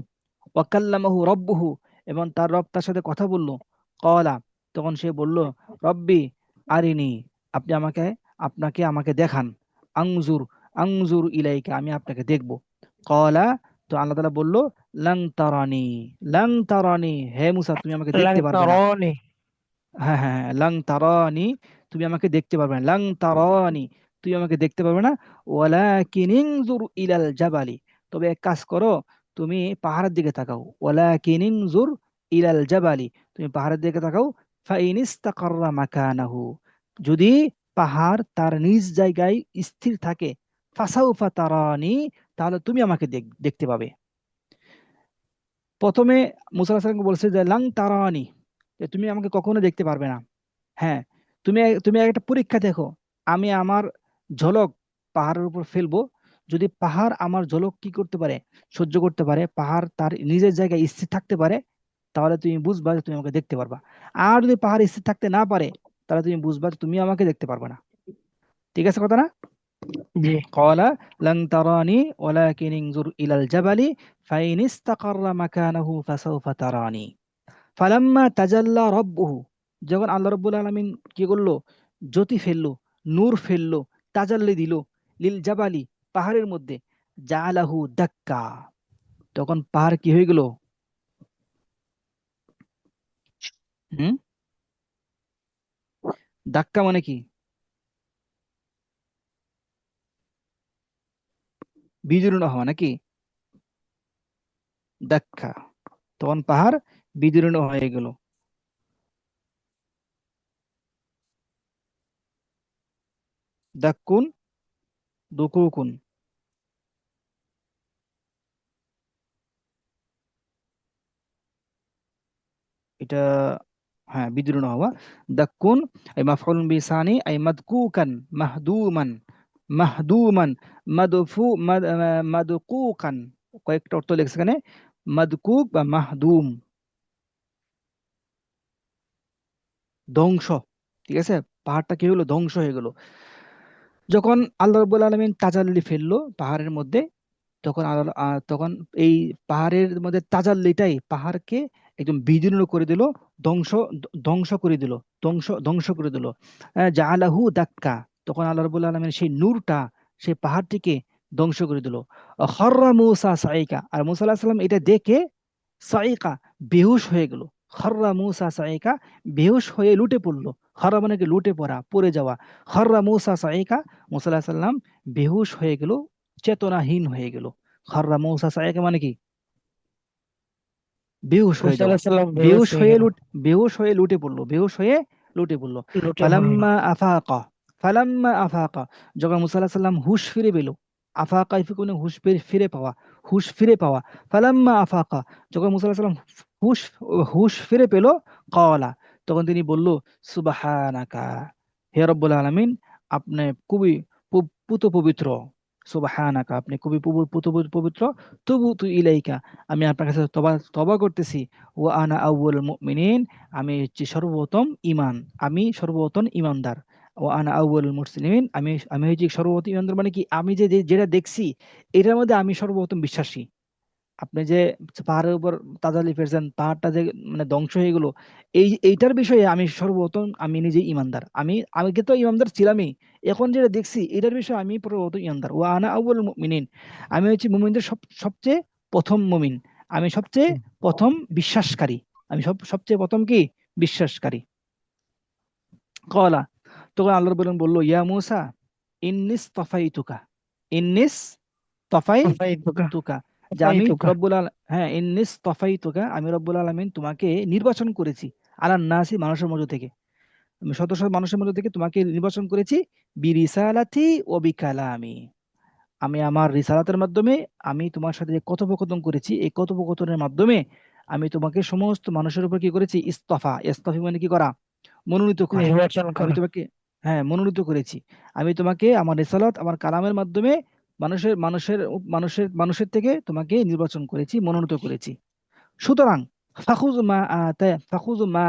ওয়াকাল্লামাহু রব্বুহু, এবং তার রব তার সাথে কথা বলল, ক্বালা, তখন সে বলল, রব্বি আরিনি, আপনি আপনাকে আমাকে দেখান, আনজুর আনজুর ইলাইকা, আমি আপনাকে দেখব। ক্বালা, তো আল্লাহ তাআলা বলল, লান তারানি, লান তারানি, হে মুসা তুমি আমাকে লাং দেখতে পারবে না। তারানি। হ্যাঁ হ্যাঁ হ্যাঁ, লাং তারানি, তুমি আমাকে দেখতে পারবে না, লাং তারানি, তুমি আমাকে দেখতে পারবে না। ওয়ালাকিন ইনজুর ইলাল জাবালি, তবে এক কাজ করো, তুমি পাহাড়ের দিকে তাকাও। ওয়ালাকিন ইনজুর ইলাল জাবালি, তুমি পাহাড়ের দিকে তাকাও। ফাইন ইস্তাকাররা মাকানাহু, যদি পাহাড় তার নিজ জায়গায় স্থির থাকে, ফাসাউফা তারানি, তাহলে তুমি আমাকে দেখতে পাবে। প্রথমে মুসা আলাইহিস সালামকে বলছে যে লাং তারানি, যে তুমি আমাকে কখনো দেখতে পারবে না। হ্যাঁ, তুমি একটা পরীক্ষা দেখো, আমি আমার ঝলক পাহাড়ের উপর ফেলবো, যদি পাহাড় আমার ঝলক কি করতে পারে, সহ্য করতে পারে, পাহাড় তার নিজের জায়গায় স্থির থাকতে পারে, তাহলে তুমি বুঝবা যে তুমি আমাকে দেখতে পারবা। আর যদি পাহাড় স্থির থাকতে না পারে, তাহলে তুমি বুঝবা যে তুমি আমাকে দেখতে পারবে না। ঠিক আছে কথা না? জি। ক্বালা লান তারানি ওয়ালাকিন ইনজুর ইলাল জাবালি ফাইন ইস্তাকাররা মাকানাহু ফাসাউফা তারানি। ফালাম্মা তাজাল্লা রব্বুহু, যখন আল্লাহ রাব্বুল আলামিন কি করলো, জ্যোতি ফেললো, নূর ফেললো, তাজাল্লি দিল, লিল জাবালি, পাহাড়ের মধ্যে, জাআলাহু দাক্কা, তখন পাহাড় কি হয়ে গেল? হুম, দাক্কা মানে কি? বিদীর্ণ হওয়া নাকি? দাক্কা, তখন পাহাড় বিদীর্ণ হয়ে গেল। দাক্কুন, দুকুকুন, এটা হ্যাঁ বিদীর্ণ হওয়া। দাক্কুন এই মাফউলুন বিসানি আই মাদকুকান মাহদুমান, মাহদুমান, মাদকুকান, কয়েকটা অর্থ লেখছে এখানে, মাদকুক বা মাহদুম, ধ্বংস। ঠিক আছে, পাহাড়টা কি হলো, ধ্বংস হয়ে গেল। যখন আল্লাহ রাব্বুল আলামিন তাজাল্লি ফেললো পাহাড়ের মধ্যে, তখন এই পাহাড়ের মধ্যে তাজাল্লিটাই পাহাড়কে একদম বিদীর্ণ করে দিল, ধ্বংস ধ্বংস করে দিল, ধ্বংস করে দিল। জাআলাহু দাক্কা, তখন আল্লাহ রাব্বুল আলামিন সেই নূরটা সেই পাহাড়টিকে ধ্বংস করে দিল। খাররা মূসা সাইকা, আর মূসা আলাইহিস সালাম এটা দেখে সাইকা, বেহুশ হয়ে গেল। খাররা মূসা সাইকা, বেহুশ হয়ে লুটে পড়লো। খাররা মানে কি লুটে পড়া, পড়ে যাওয়া। খাররা মূসা সাইকা, মূসা আলাইহিস সালাম বেহুশ হয়ে গেল, চেতনাহীন হয়ে গেল। খাররা মূসা সাইকা মানে কি বেহুশ হয়ে মুসা যাওয়া। আলাইহিস সালাম বেহুশ বেহুশ হয়ে হয়ে গেল, বেহুশ হয়ে লুটে পড়লো, বেহুশ হয়ে লুটে পড়লো। লুটে পড়লো। ফালাম্মা আফাকা, ফালাম্মা আফাকা, যখন মুসা আলাইহিস সালাম হুশ ফিরে পেল, আফাকা ইফিকুনে হুশ ফিরে পাওয়া, হুশ ফিরে পাওয়া। ফালাম্মা আফাকা, যখন মুসা আলাইহিস সালাম হুশ হুশ ফিরে পেল, ক্বালা, তখন তিনি বলল, সুবহানাকা, হে রব্বুল আলামিন, আপনি খুবই পুত পবিত্র। সুবহানাকা, আপনি খুবই পবিত্র। তুবুতু ইলাইকা, আমি আপনার কাছে তবা তবা করতেছি। ওয়া আনা আউয়ালুল মুমিনিন, আমি হচ্ছি সর্বপ্রথম ঈমান, আমি সর্বপ্রথম ঈমানদার। ওয়া আনা আউয়ালুল মুসলিমিন, আমি হচ্ছি সর্বপ্রথম ঈমানদার, মানে কি আমি যেটা দেখছি এটার মধ্যে আমি সর্বপ্রথম বিশ্বাসী। আপনি যে পাহাড়ের উপর তাজালি ফেলছেন, পাহাড়টা যে মানে ধ্বংস হয়ে গেল, এইটার বিষয়ে আমি সর্বপ্রথম আমি নিজে ইমানদার। আমি তো ইমানদার ছিলামই, এখন যেটা দেখছি এটার বিষয়ে আমি সর্বপ্রথম ইমানদার। ওয়া আনা আউয়ালুল মুমিনিন, আমি হচ্ছি মুমিনদের সবচেয়ে প্রথম মুমিন। আমি সবচেয়ে প্রথম বিশ্বাসকারী, আমি সবচেয়ে প্রথম কি বিশ্বাসকারী। কলা, তখন আল্লাহ রাব্বুল আলামিন বলল, ইয়া মূসা ইন্নিস তফাইতুকা, ইন্নিস তফাইতুকা তুকা, যে আমি তফাইতুকা হ্যাঁ, ইন্নিস তুকা, আমি রব্বুল আলামিন তোমাকে নির্বাচন করেছি, আলান নাসি, মানুষের মধ্য থেকে, আমি শত শত মানুষের মধ্য থেকে তোমাকে নির্বাচন করেছি, বিরিসালাতি ও বিকালামি, আমি আমার রিসালাতের মাধ্যমে, আমি তোমার সাথে যে কথোপকথন করেছি, এই কথোপকথনের মাধ্যমে আমি তোমাকে সমস্ত মানুষের উপর কি করেছি, ইস্তফি মানে কি করা, মনোনীত করা। নির্বাচন আমি করা। তোমাকে, হ্যাঁ, মনোনীত করেছি। আমি তোমাকে আমার রিসালাত, আমার কালামের মাধ্যমে মানুষের মানুষের মানুষের থেকে তোমাকে নির্বাচন করেছি, মনোনীত করেছি। সুতরাং ফাখুজ মা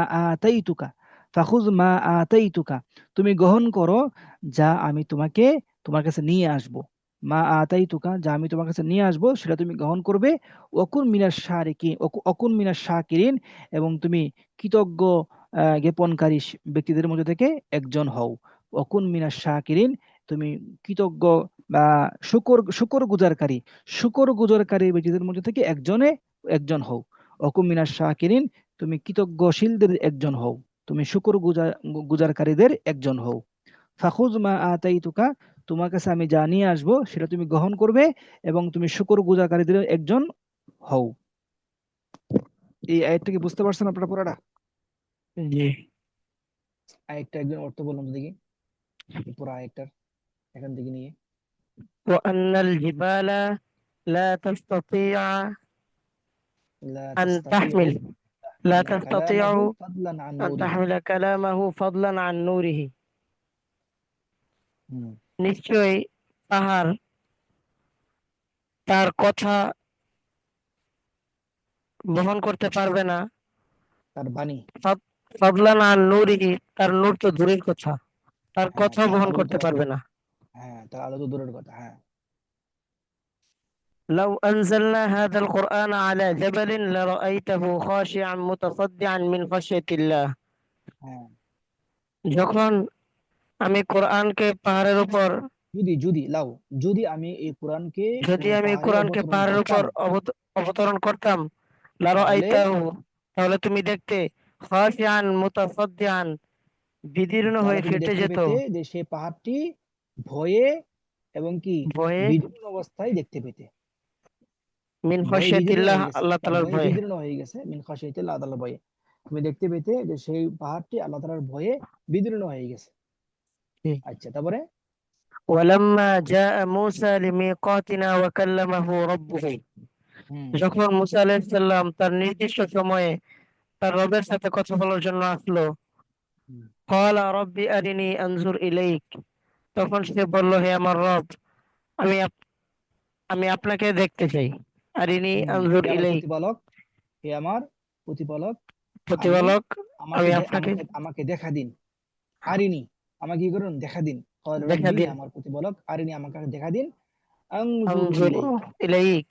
আতাইতুকা, তুমি গ্রহণ করো যা আমি তোমার কাছে নিয়ে আসব। মা আতাইতুকা, যা আমি তোমার কাছে নিয়ে আসব সেটা তুমি গ্রহণ করবে। অকুন মিনাশ শাকিরিন, এবং তুমি কৃতজ্ঞ জ্ঞাপনকারী ব্যক্তিদের মধ্যে থেকে একজন হও। অকুন মিনাশ শাকিরিন, তুমি কৃতজ্ঞ বা শুকর গুজারকারী ব্যক্তিদের মধ্যে থেকে একজন হও। অকুম মিনাশ শাকিরিন, তুমি কৃতজ্ঞশীলদের একজন হও, তুমি গুজারকারীদের একজন হও। ফাখুজ মা আতাইতুকা, তোমার কাছে আমি যা নিয়ে আসবো সেটা তুমি গ্রহণ করবে, এবং তুমি শুকর গুজারকারীদের একজন হও। এই আয়াতটা কি বুঝতে পারছেন আপনারা পুরোটা? জি। আয়াতটা একজন অর্থ বললাম তো দেখি, এই পুরো আয়াতটার এখান থেকে নিয়ে। وأن الجبال لا تستطيع লা أن তাস্তাতিউ تحمل لا তাহমিলা تستطيع কালামাহু ফাদলান আন أن নূরিহি। تحمل كلامه فضلا عن نوره। হুম, নিশ্চয়ই পাহাড় তার কথা বহন করতে পারবে না। তার বাণী, ফদলান আন নূরিহি, তার নূর তো দূরের কথা, তার হ্যাঁ, কথা তার বহন আলো করতে তো, পারবে না। হ্যাঁ, তার আলো তো দূরের কথা, হ্যাঁ। لو أنزلنا هذا القرآن على جبل لرأيته خاشعا متصدعا من خشية الله। হ্যাঁ, যখন আমি কোরআনকে পাহাড়ের উপর যদি যদি লাও যদি আমি এই কোরআনকে যদি কোনো আমি পাহাড়ে কোরআনকে অবতরণ পাহাড়ের উপর করতাম, অবতরণ করতাম, তাহলে লারাআইতাহু, তাহলে তুমি দেখতে, খাশিআন মুতাসাদ্দিআন, বিদীর্ণ হয়ে তুমি ফেটে দেখতে যেত, পেতে যে সেই পাহাড়টি ভয়ে এবং কি ভয়ে, বিদীর্ণ অবস্থায় দেখতে পেতে, মিন ভয়ে বিদীর্ণ খাশিয়াতিল্লাহ, হয়ে গেছে, আল্লাহ তার তাআলার ভয়ে ভয়ে। বিদীর্ণ হয়ে গেছে, মিন খাশিয়াতিল্লাহ, আল্লাহর ভয়ে তুমি দেখতে পেতে যে সেই পাহাড়টি আল্লাহ তাআলার ভয়ে বিদীর্ণ হয়ে গেছে। আচ্ছা, তারপরে ওয়ালাম্মা জাআ মূসা লিমিকাতিনা ওয়া কাল্লামাহু রাব্বুহু, হুম, যখন মুসা আলাইহিস সালাম তার নির্দিষ্ট সময়ে তার রবের সাথে কথা বলার জন্য আসলো, হুম, ক্বালা রাব্বি আরিনি আনজুর ইলাইক, তখন সে বলল, হে আমার রব, আমি আমি আপনাকে দেখতে চাই। আরিনি আনজুর হে আমার ইলাইক, প্রতিপালক, হে আমার প্রতিপালক, আমি প্রতিপালক, আমাকে আমি আপনাকে আমাকে দেখা দিন। আরিনি, আমাকে কি করুন, দেখা দিন। ক্বালা দেখা রাব্বি, হে দিন। আমার প্রতিপালক, আরিনি, আমাকে দেখা দিন। আনজুর আনজুর ইলাইক, ইলাইক,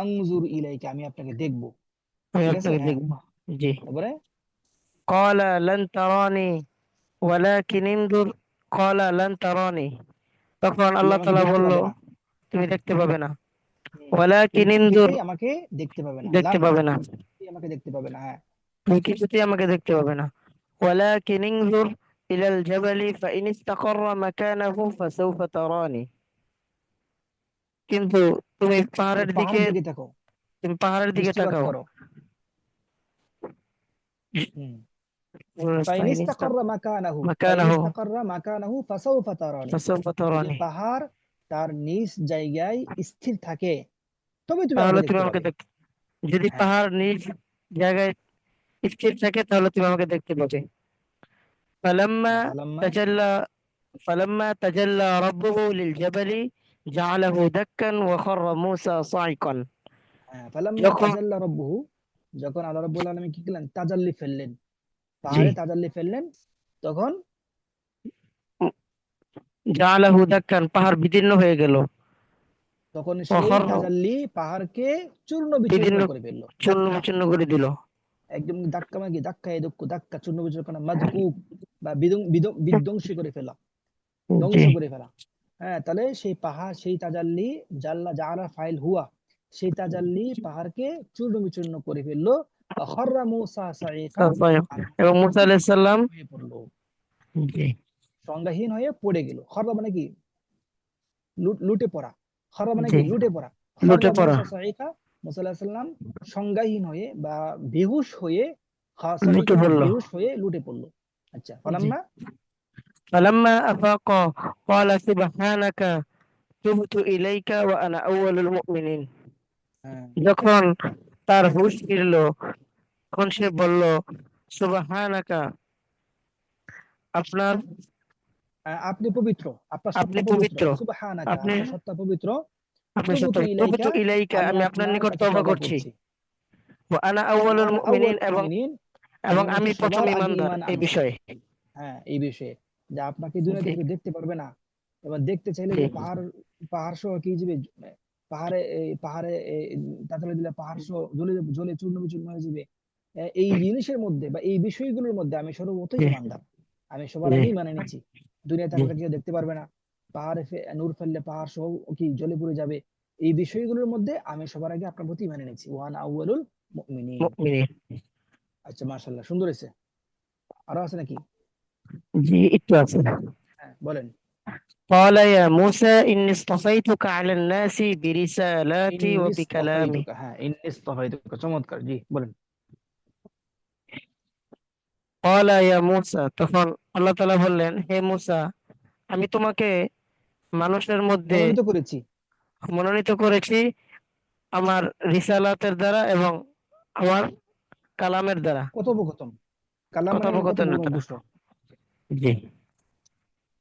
আনজুর ইলাইকা, আমি আপনাকে দেখব। আমি ঠিক আছে, আপনাকে হ্যাঁ। দেখব। জি। তারপরে ক্বালা লান তারানি ওয়ালাকিন ইনজুর, ক্বালা লান তারানি, তখন তুই আল্লাহ আমাকে তাআলা দেখতে বলল, পাবে না। তুমি দেখতে পাবে না। তুই ওয়ালাকিন ইনজুর, কিছুতেই আমাকে দেখতে পাবে না, দেখতে লান, পাবে না, তুমি কিছুতেই আমাকে দেখতে পাবে না, হ্যাঁ। তুমি কিছুতেই আমাকে দেখতে পাবে না। ওয়ালাকিন ইনজুর ইলাল জাবালি ফাইন ইস্তাকাররা মাকানাহু ফাসাউফা তারানি, কিন্তু তুমি তুমি পাহাড়ের দিকে, পাহাড়ের দিকে তাকাও, তুমি পাহাড়ের দিকে দৃষ্টিপাত তাকাও। করো। হুম, ফাইন ফাইন ইস্তাকাররা মাকানাহু, ফাইন মাকানাহু ইস্তাকাররা মাকানাহু ফাসাউফা তারানি, ফাসাউফা যদি তারানি, পাহাড় তার নিজ জায়গায় স্থির থাকে তবে তুমি তাহলে আমাকে তুমি দেখতে আমাকে পাবে। দেখতে, যদি হ্যাঁ, পাহাড় নিজ জায়গায় স্থির থাকে তাহলে তুমি আমাকে দেখতে পাবে। ফালাম্মা ফালাম্মা, তাজাল্লা ফালাম্মা তাজাল্লা রাব্বুহু লিলজাবালি জাআলাহু দাক্কান ওয়া খাররা মূসা সাইকান, হ্যাঁ, ফালাম্মা যখন, তাজাল্লা রাব্বুহু, যখন আল্লাহ রাব্বুল আলামিন কি করলেন, তাজাল্লি ফেললেন, জি, পাহাড়ে তাজাল্লি ফেললেন, তখন জাআলাহু দাক্কান, পাহাড় বিদীর্ণ হয়ে গেল। তখন ওয়া সেই খাররা, তাজাল্লি পাহাড়কে চূর্ণ বিচূর্ণ বিদীর্ণ, করে ফেললো, চূর্ণ ধাক্কা, বিচূর্ণ করে দিল। একদম ধাক্কা, মানে কি ধাক্কা, এই দুঃখ ধাক্কা, চূর্ণ বিচূর্ণ করা, মাদকুব বা বিধ্বংসী করে ফেলা, জি, ধ্বংস করে ফেলা। হ্যাঁ, তাহলে সেই পাহাড়, সেই তাজাল্লি, জাল্লা জাআলা ফাইল হুয়া, সেই তাজাল্লি পাহাড়কে চূর্ণ বিচূর্ণ করে ফেললো। খররা মূসা সাঈকা, তারপরে আর এবং মূসা মুসা নবী আলাইহিস সালাম, হয়ে পড়লো, জি সংজ্ঞাহীন হয়ে পড়ে গেল। খররা মানে কি? লুটে পড়া। খররা মানে জি কি? লুটে পড়া। লুটে খররা পড়া, মূসা সাঈকা, মুসা আলাইহিস সালাম সংজ্ঞাহীন হয়ে বা বেহুশ হয়ে, লুটে সাঈকা মানে পড়লো, বেহুশ হয়ে লুটে পড়লো। আচ্ছা, জি। ফালাম্মা, ফালাম্মা আফাকা ক্বালা সুবহানাকা তুবতু ইলাইকা ওয়া আনা আউয়ালুল মুমিনিন। হ্যাঁ, যখন তার হুঁশ ফিরল, তখন সে বলল, সুবহানাকা, আপনার, আপনি পবিত্র, আপনার আপনি সত্তা পবিত্র। পবিত্র, সুবহানাকা, আপনি, আপনার সত্তা পবিত্র। আপনি তুবতু সত্য, ইলাইকা, তুবতু ইলাইকা, আমি আমি আপনার আপনার নিকট কাছে তওবা তওবা করছি, করছি। ওয়া আনা ওয়া আউয়ালুল আনা মুমিনিন, আউয়ালুল এবং মুমিনিন, এবং আমি আমি হচ্ছে প্রথম সবার আগে ঈমানদার ঈমান এই আনছি। বিষয়ে। হ্যাঁ, এই বিষয়ে যে আপনাকে দুনিয়াতে জি কেউ দেখতে পারবে না। এবার দেখতে চাইলে জি যে পাহাড়, পাহাড় সহ কি যাবে, পাহাড়ে পাহাড়ে তাহলে দিলে পাহাড় সহ জ্বলে জ্বলে চূর্ণ বিচূর্ণ হয়ে যাবে। এই জিনিসের মধ্যে বা এই বিষয়গুলোর মধ্যে আমি সর্বপ্রথম জি ইমানদার। আমি সবার জি আগেই মানে নিচ্ছি। দুনিয়াতে জি আমাকে কেউ দেখতে পারবে না। পাহাড়ে নূর ফেললে পাহাড় সহ কি জ্বলে পুড়ে যাবে। এই বিষয়গুলোর মধ্যে আমি সবার আগে আপনার প্রতি মানে নিচ্ছি। ওয়ান আউয়ালুল মুমিনিন। মুমিনিন। আচ্ছা, মাশাআল্লাহ, সুন্দর হয়েছে। আরো আছে নাকি? জি একটু আছে। হ্যাঁ, বলেন। قال يا موسى إني اصطفيتك على الناس برسالاتي وبكلامي। ইন্নিস্তাফাইতুকা, হ্যাঁ, ইন্নিস্তাফাইতুকা, চমৎকার, জি বলেন। قال يا موسى, তখন আল্লাহ তাআলা বললেন, হে মুসা, আমি তোমাকে মানুষের মধ্যে মনোনীত করেছি। মনোনীত করেছি আমার রিসালাতের দ্বারা এবং আমার কালামের দ্বারা, কথোপকথন, কালাম মানে হলো কথোপকথনের কথোপকথন দ্বারা। বুঝছো। জি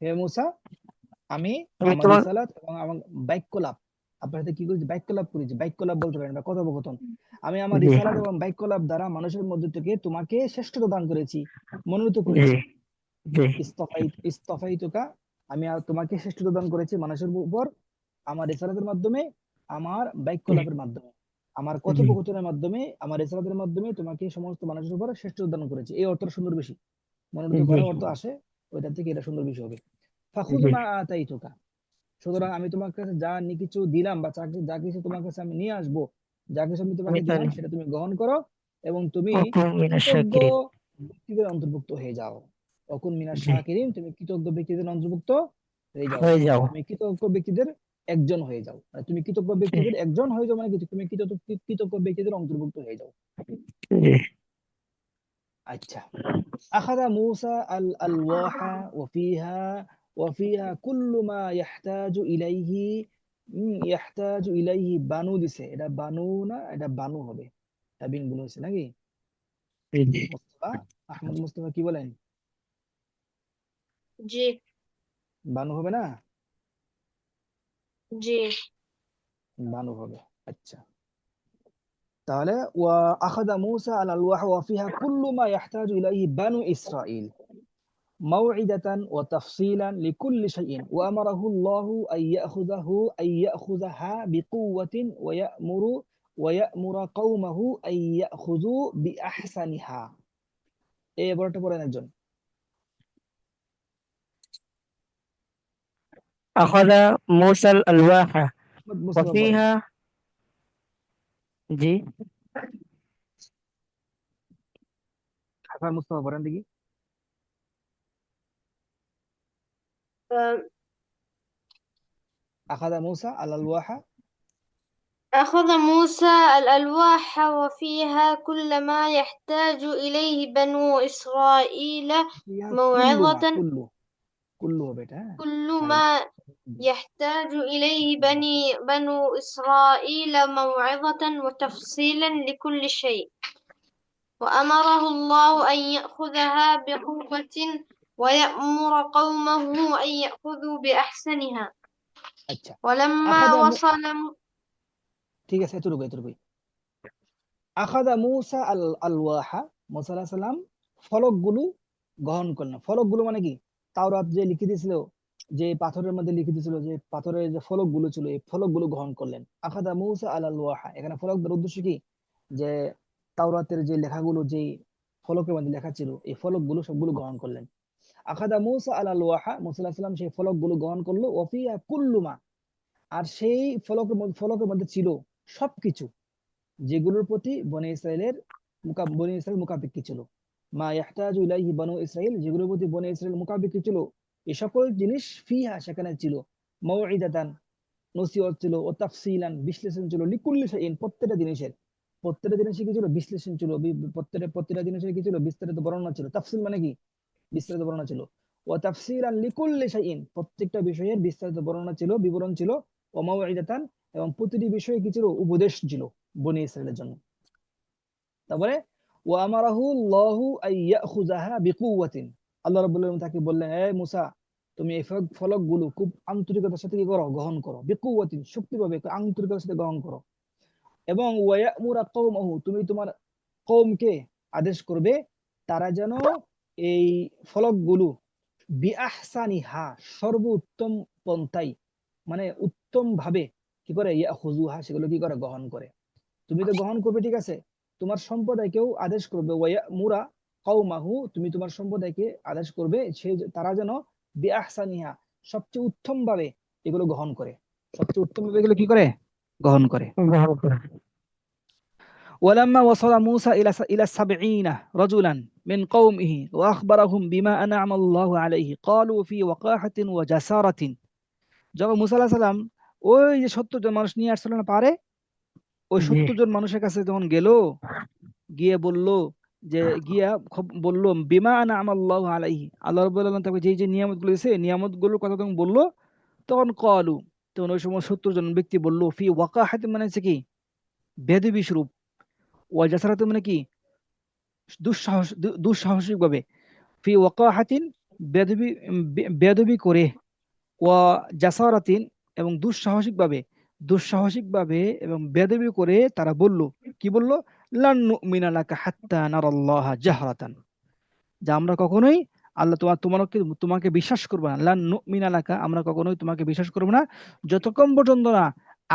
হে মুসা, আমি আমি আমার তোমার, রিসালাত এবং আমার বাক্যলাপ, আপনার সাথে কি করেছি? বাক্যলাপ করেছি। বাক্যলাপ বলতে পারেন বা কথোপকথন। আমি আমার জি রিসালাত এবং বাক্যলাপ দ্বারা মানুষের মধ্যে থেকে তোমাকে শ্রেষ্ঠতা দান করেছি, মনোনীত জি করেছি। জি ইস্তফাইতুকা, আমি আর তোমাকে শ্রেষ্ঠতা দান করেছি মানুষের উপর, আমার রিসালাতের মাধ্যমে, আমার বাক্যলাপের মাধ্যমে, আমার জি কথোপকথনের মাধ্যমে, আমার রিসালাতের মাধ্যমে তোমাকে সমস্ত মানুষের উপর শ্রেষ্ঠতা দান করেছি। এই অর্থ সুন্দর বেশি, মনোনীত জি করার অর্থ আসে ওইটা থেকে, এটা সুন্দর বেশি হবে। ফাখুদ জি মা আতাইতুকা, সুতরাং আমি তোমার কাছে যা কিছু দিলাম বা যা কিছু তোমার কাছে আমি নিয়ে আসবো, যা কিছু আমি আমি তোমাকে দিলাম জানি, সেটা তুমি গ্রহণ করো এবং তুমি ওয়াকুন মিনাশ কৃতজ্ঞ শাকিরিন। ব্যক্তিদের অন্তর্ভুক্ত হয়ে যাও। অকুন মিনাশ জি শাকিরিন, তুমি কৃতজ্ঞ ব্যক্তিদের অন্তর্ভুক্ত হয়ে যাও। হয়ে যাও। তুমি কৃতজ্ঞ ব্যক্তিদের একজন হয়ে যাও। মানে তুমি কৃতজ্ঞ জি ব্যক্তিদের একজন হয়ে যাও, মানে কি তুমি কৃতজ্ঞ ব্যক্তিদের অন্তর্ভুক্ত হয়ে যাও। জি আচ্ছা, আখাযা মূসা আল আলওয়াহা ওয়া ফিহা কুল্লু মা ইয়াহতাজু ইলাইহি, ইয়াহতাজু ইলাইহি, বানু দিছে, এটা বানু না, এটা বানু হবে। তাবিন গুলো হয়েছে নাকি? জি মুস্তাফা, আহমদ মুস্তাফা কি বলেন? জি বানু হবে না? জি। বানু হবে। আচ্ছা, তাহলে ওয়া আখাযা মূসা আল আলওয়াহা ওয়া ফিহা কুল্লু মা ইয়াহতাজু ইলাইহি বানু ইসরাঈল موعدة وتفصيلا لكل شيء وأمره الله أن يأخذها بقوة ويأمر قومه أن يأخذوا بأحسنها। এই বড়টা পড়েন একজন। أخذ موسى الألواح মুস্তফা পড়েন। وفيها، জি হাসান মুস্তফা পড়েন দেখি। আখাযা মূসা আল আলওয়াহা أخذ موسى الألواح وفيها كل ما يحتاج إليه بنو إسرائيل ফিহা কুল্লু, না موعظة কুল্লু, কুল্লু হবে এটা, হ্যাঁ, كل ফাইল। ما يحتاج إليه بنو إسرائيل موعظة وتفصيلا لكل شيء وأمره الله أن يأخذها بقوة ويأمر قومه أن يأخذوا بأحسنها আচ্ছা, ولما আখাযা وصل ঠিক আছে, এতটুকুই। আখাযা মূসা আল আলওয়াহা, মূসা আলাইহিস সালাম ফলকগুলো গ্রহণ করলেন। ফলকগুলো মানে কি? তাওরাত যে লিখে দিয়েছিল, যে পাথরের মধ্যে লিখে দিয়েছিল, যে পাথরের যে ফলকগুলো ছিল, এই ফলকগুলো গ্রহণ করলেন। আখাযা মূসা আল আলওয়াহা, এখানে ফলক দ্বারা উদ্দেশ্য কি? যে তাওরাতের যে লেখাগুলো, যে ফলকের মধ্যে লেখা ছিল, এই ফলকগুলো সবগুলো গ্রহণ করলেন। আখাযা মূসা আল আলওয়াহা, মূসা আলাইহিস সালাম সেই ফলকগুলো গ্রহণ করলো। ওয়া ফিহা কুল্লু মা, আর সেই ফলকের মধ্যে ছিল সবকিছু যেগুলোর প্রতি বনি ইসরাইল মুখাপেক্ষী ছিল। মা ইয়াহতাজু ইলাইহি বনু ইসরাইল, যেগুলোর প্রতি বনি ইসরাইল মুখাপেক্ষী ছিল, এই সকল জিনিস ফিহা সেখানে ছিল, মাউইদাতান নসিহত ছিল, ও তাফসিলান বিশ্লেষণ ছিল, লিকুল্লি শাইইন প্রত্যেকটা জিনিসের কি ছিল, বিশ্লেষণ ছিল, প্রত্যেকটা জিনিসের কি ছিল, বিস্তারিত বর্ণনা ছিল। তাফসিল মানে কি, বিস্তারিত বর্ণনা ছিল। ও তাফসিলান লিকুল্লি শাইইন, প্রত্যেকটা বিষয়ের বিস্তারিত বর্ণনা ছিল, বিবরণ ছিল। ও মাউইদাতান, এবং প্রতিটি বিষয়ে কি ছিল, উপদেশ ছিল বনি ইসরাইলের জন্য। তারপরে ওয়া আমারাহু আল্লাহু আইয়াখুযাহা বিকুওয়াতিন, আল্লাহ রাব্বুল আলামিন তাকে বললেন, হে মুসা, তুমি এই ফলকগুলো খুব আন্তরিকতার সাথে কি করো, গ্রহণ করো। বিকুওয়াতিন, শক্তিভাবে, আন্তরিকতার সাথে গ্রহণ করো। এবং ওয়া ইয়ামুরা কওমাহু, তুমি তোমার কওমকে আদেশ করবে তারা যেন এই ফলকগুলো বিআহসানিহা, সর্বোত্তম পন্থায়, মানে উত্তম ভাবে কি করে, ইয়াখুযুহা, সেগুলো কি করে, গ্রহণ করে। তুমি তো গ্রহণ করবে, ঠিক আছে, তোমার সম্প্রদায়কেও আদেশ করবে, ওয়ায়ামুরা কওমাহু, তুমি তোমার সম্প্রদায়কে আদেশ করবে তারা যেন বিআহসানিহা, সবচেয়ে উত্তম ভাবে এগুলো গ্রহণ করে, সবচেয়ে উত্তম ভাবে এগুলো কি করে, গ্রহণ করে। গ্রহণ করে। ولما وصل موسى إلى 70 رجلا من قومه وأخبرهم بما أنعم الله عليه قالوا في وقاحة وجسارة, যখন মুসা আলাইহিস সালাম ওই যে 70 জন মানুষ নিয়ে আসছিল না পারে, ওই জি 70 জন মানুষের কাছে যখন গেল, গিয়ে বলল, যে গিয়া বলল, বিমা আনআমা আল্লাহু আলাইহি, আল্লাহ রাব্বুল আলামিন তাকে যে যে নিয়ামতগুলো দিয়েছে, নিয়ামতগুলোর কথা তখন বলল। তখন ক্বালু, তখন ওই সময় 70 জন ব্যক্তি বলল, ফি ওয়াকাহাতিন, মানে হচ্ছে কি, বেদবি স্বরূপ, ওয়া জাসারাতিন মানে কি, দুঃসাহসিক ভাবে, ফি ওয়াকাহাতিন, বেদবি, বেদবি করে, ওয়া জাসারাতিন, এবং দুঃসাহসিক ভাবে এবং বেদবি করে তারা বলল, কি বলল, লান নুমিনা লাকা হাত্তা নারাল্লাহা জাহরাতান, যে আমরা কখনোই আল্লাহ তোমাকে বিশ্বাস করবো না, লান নুমিনা লাকা, আমরা কখনোই তোমাকে বিশ্বাস করবো না, যতক্ষণ পর্যন্ত না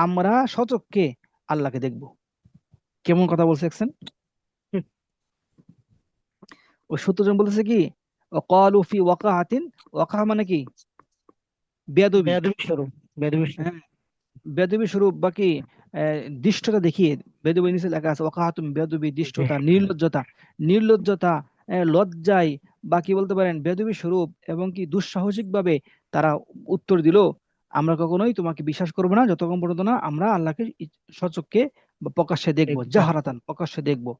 আমরা সচক্ষে আল্লাহকে দেখব। কেমন কথা বলছে দেখছেন? ওই 70 জন বলতেছে কি, ক্বালু ফি ওয়াকাহাতিন, ওয়াকাহা মানে কি, বেয়াদবি, বেয়াদবি স্বরূপ, বেয়াদবি স্বরূপ। হ্যাঁ, বেয়াদবি স্বরূপ, বাকি দৃষ্টতা দেখিয়ে, বেয়াদবি নিচে লেখা আছে ওয়াকাহাতুম, বেয়াদবি, জি দৃষ্টতা, নির্লজ্জতা, লজ্জায়, বা কি বলতে পারেন, বেয়াদবি স্বরূপ, এবং কি দুঃসাহসিক ভাবে তারা উত্তর দিল, আমরা কখনোই তোমাকে বিশ্বাস করবো না যতক্ষণ পর্যন্ত না আমরা আল্লাহকে সচক্ষে বা প্রকাশ্যে দেখবো, দেখবো। জাহারাতান, প্রকাশ্যে দেখবো।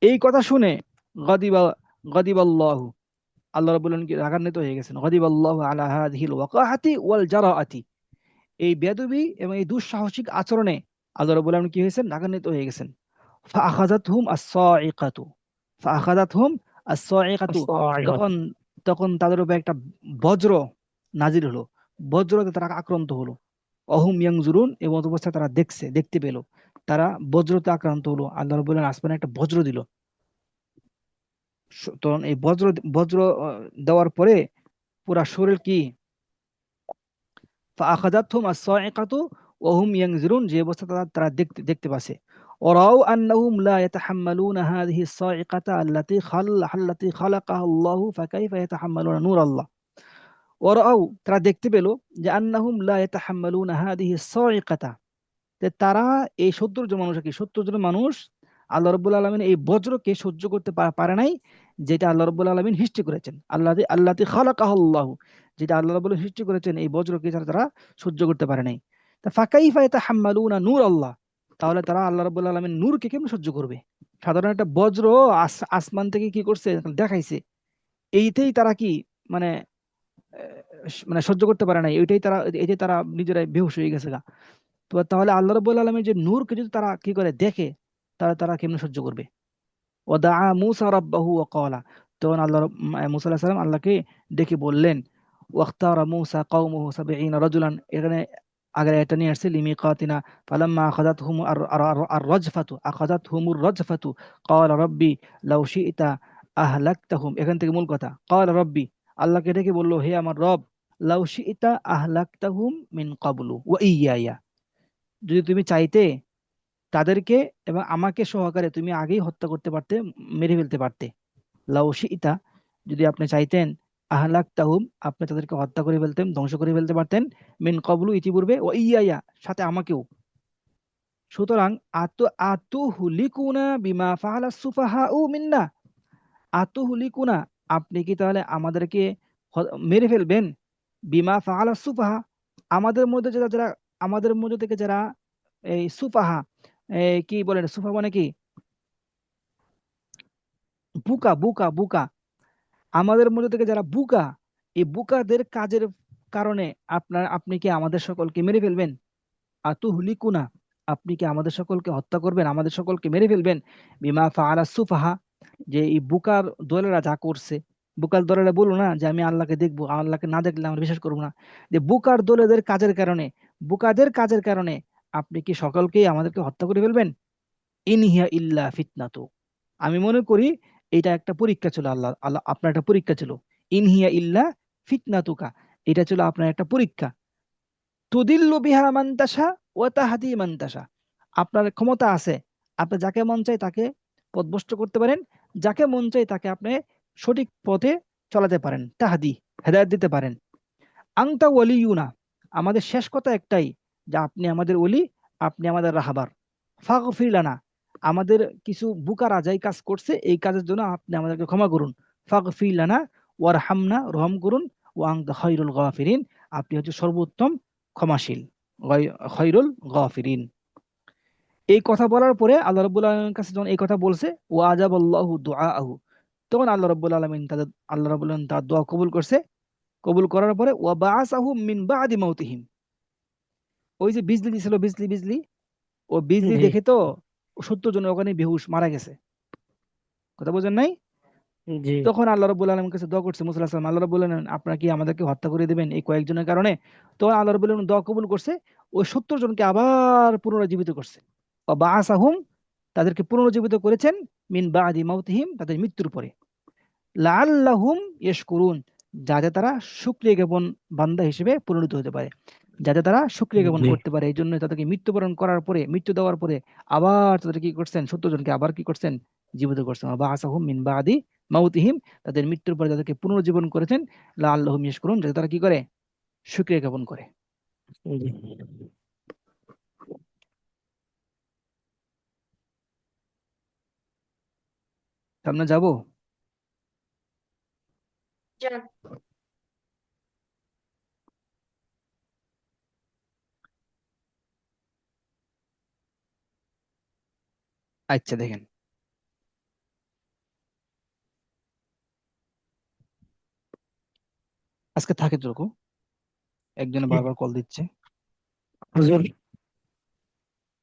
এই কথা শুনে গাদিবা গাদিবাল্লাহু, আল্লাহ রাব্বুল আলামিন কি রাগান্বিত হয়ে গেছেন, গাদিবাল্লাহু আলা হাযিহিল ওয়াকাহাতি ওয়াল জারাআতি, এই বেদবি এবং এই দুঃসাহসিক আচরণে আল্লাহ রাব্বুল আলামিন কি হয়েছেন, রাগান্বিত হয়ে গেছেন। ফাআখাযাতহুম আস-সাইকাতু, ফাআখাযাতহুম আস-সাইকাতু, আস-সাইকাতু। তখন তখন তাদের উপর একটা বজ্র নাজির হলো, বজ্রতে তারা আক্রান্ত হলো। অহুম ইয়ানজুরুন, এবং অবস্থায় তারা দেখতে পেল, তারা বজ্রতে আক্রান্ত হলো। আল্লাহ রাব্বুল আলামিন আসমানে একটা বজ্র দিল। তখন এই বজ্র বজ্র দেওয়ার পরে পুরা শরীর কি, ফাআখাযাতহুম আস-সাইকাতু ওয়া হুম ইয়ানজুরুন, যে অবস্থা তারা দেখতে পাচ্ছে। ওরাও আন্নাহুম লা ইয়াতাহাম্মালুনা হাযিহি আস-সাইকাতা আল্লাতী খালাকাহা আল্লাহু ফাকাইফা ইয়াতাহাম্মালুনা নূর আল্লাহ। ওরাও, তারা দেখতে পেল, যে আন্নাহুম লা ইয়াতাহাম্মালুনা হাযিহি আস-সাইকাতা, যে তারা এই 70 জন মানুষ, কি 70 জন মানুষ আল্লাহ রাব্বুল আলামিন এই বজ্রকে সহ্য করতে পারে নাই, যেটা আল্লাহ রাব্বুল আলামিন সৃষ্টি করেছেন, আল্লাতী খালাকাহুল্লাহু, যেটা আল্লাহ রাব্বুল আলামিন সৃষ্টি করেছেন, এই বজ্রকে তারা সহ্য করতে পারে নাই। তা ফাকাইফা ইয়াতাহাম্মালুনা নূর আল্লাহ, তাহলে তারা আল্লাহ রাব্বুল আলামিন নূরকে কেমন সহ্য করবে? সাধারণ একটা বজ্র আসমান থেকে কি করছে, দেখাইছে, এইতেই তারা কি, মানে মানে সহ্য করতে পারে নাই, এটাই তারা নিজেরাই বেহুশ হয়ে গেছে গা। তো তাহলে আল্লাহ রাব্বুল আলামিন যে নূরকে যদি তারা কি করে দেখে, তাহলে তারা কেমনে সহ্য করবে? ওয়াদা মুসা রাব্বাহু ওয়া ক্বালা, তখন মুসা আলাইহিস সালাম আল্লাহকে ডেকে বললেন, ওয়াখতারা মুসা কওমুহু ৭০ রাজুলান, এখানে আগে এটা নিয়ে আসছে লিমিকাতিনা, ফালাম্মা আখাযাতহুমুর রাজফাতু ক্বালা রাব্বি লাউ শি'তা আহলাকতাহুম, এখান থেকে মূল কথা, ক্বালা রাব্বি, আল্লাহকে ডেকে বলল, হে আমার রব, লাউ শি'তা আহলাকতাহুম মিন ক্বাবলু ওয়া ইয়্যায়া, যদি তুমি চাইতে তাদেরকে এবং আমাকে সহকারে তুমি আগেই হত্যা করতে পারতে, মেরে ফেলতে পারতে। লাউ শিইতা, যদি আপনি চাইতেন, আহলাকতাহুম, আপনি তাদেরকে হত্যা করে ফেলতেন, ধ্বংস করে ফেলতে পারতেন, মিন ক্বাবলু, ইতিপূর্বে, ও ইয়া, সাথে আমাকেও। সুতরাং আতুহলিকুনা বিমা ফাআলা সুফাহাউ মিন্না, আতুহলিকুনা, আপনি কি তাহলে আমাদেরকে মেরে ফেলবেন, বিমা ফাআলা সুফাহা, আমাদের মধ্যে যারা যারা আমাদের মধ্যে থেকে যারা এই সুফাহা, কি বলেন সুফা মানে কি, বুকা বুকা বুকা, আমাদের মধ্যে থেকে যারা বুকা, এই বুকাদের কাজের কারণে আপনি কি আমাদের সকলকে মেরে ফেলবেন, আতুহলিকুনা, আপনি কি আমাদের সকলকে হত্যা করবেন, আমাদের সকলকে মেরে ফেলবেন, বিমা ফাআলা সুফাহা, যে এই বুকার দলেরা যা করছে। বুকার দলেরা বললো না যে আমি আল্লাহকে দেখবো, আল্লাহকে না দেখলে আমরা বিশ্বাস করবো না, যে বুকার দলেদের কাজের কারণে, বুকাদের কাজের কারণে আপনি কি সকলকেই আমাদেরকে হত্যা করে ফেলবেন, ইনহিয়া ইল্লা ফিতনাতু, আমি মনে করি এটা একটা পরীক্ষা ছিল, আল্লাহ আল্লাহ আপনার একটা পরীক্ষা ছিল, ইনহিয়া ইল্লা ফিতনাতুকা, এটা ছিল আপনার একটা পরীক্ষা, তুদিল্লু বিহা মান তাশা ওয়া তাহদি মান তাশা, আপনার ক্ষমতা আছে, আপনি যাকে মন চায় তাকে পথভ্রষ্ট করতে পারেন, যাকে মন চায় তাকে আপনি সঠিক পথে চলাতে পারেন, তাহাদি হেদায়েত দিতে পারেন, আংতা ওয়ালিয়ুনা, আমাদের শেষ কথা একটাই, যে আপনি আমাদের ওলি, আপনি আমাদের রাহাবার, ফাগফির লানা, আমাদের কিছু বুকা রাজাই কাজ করছে, এই কাজের জন্য আপনি আমাদেরকে ক্ষমা করুন, ফাগফির লানা ওয়ারহামনা, রহম করুন, ও আংতা খৈরুল গাফিরিন, আপনি হচ্ছে সর্বোত্তম ক্ষমাশীল, খৈরুল গাফিরিন। এই কথা বলার পরে আল্লাহ রাব্বুল আলামিনের কাছে যখন এই কথা বলছে, ও আজাবাল্লাহু দুআআহু, তখন আল্লাহ রাব্বুল আলামিন তার দোয়া কবুল করছে, কবুল করার পরে ওয়া বাআসাহুম মিন বাদি মাউতিহিম, ওই যে বিজলি দিছিল, বিজলি বিজলি, ও বিজলি জি দেখে তো 70 জন ওখানে বেহুশ মারা গেছে, কথা বোঝেন নাই? জি তখন আল্লাহ রাব্বুল আলামিনের কাছে দোয়া করছে মুসা আলাইহিস সালাম, আল্লাহ রাব্বুল আলামিন আপনারা কি আমাদেরকে হত্যা করে দিবেন এই কয়েকজনের কারণে? তো আল্লাহ রাব্বুল আলামিন দোয়া কবুল করছে, ওই 70 জনকে আবার পুনরুজ্জীবিত করছে, ওয়া বাআসাহুম, তাদেরকে পুনরুজ্জীবিত করেছেন, মিন বাদি মাউতিহিম, তাদের মৃত্যুর পরে, লাআল্লাহুম ইয়াশকুরুন, যাতে তারা শুকরিয়া জ্ঞাপন বান্দা হিসেবে পরিণত হতে পারে, যাতে তারা শুকরিয়া জ্ঞাপন জি করতে পারে, এই জন্য তাদেরকে মৃত্যুবরণ করার পরে, মৃত্যু দেওয়ার পরে আবার তাদের কি করছেন, 70 জনকে আবার কি করছেন, জীবিত করছেন, বা আসাহুম মিন বাদি মাউতিহিম, তাদের মৃত্যুর পরে তাদেরকে পুনর্জীবন করেছেন, লাআল্লাহুম ইয়াশকুরুন, যাতে তারা কি করে, শুকরিয়া জ্ঞাপন করে। জি সামনে যাব? যান। আচ্ছা দেখেন, আজকে থাকে তো, একজনে বারবার কল দিচ্ছে। হুজুর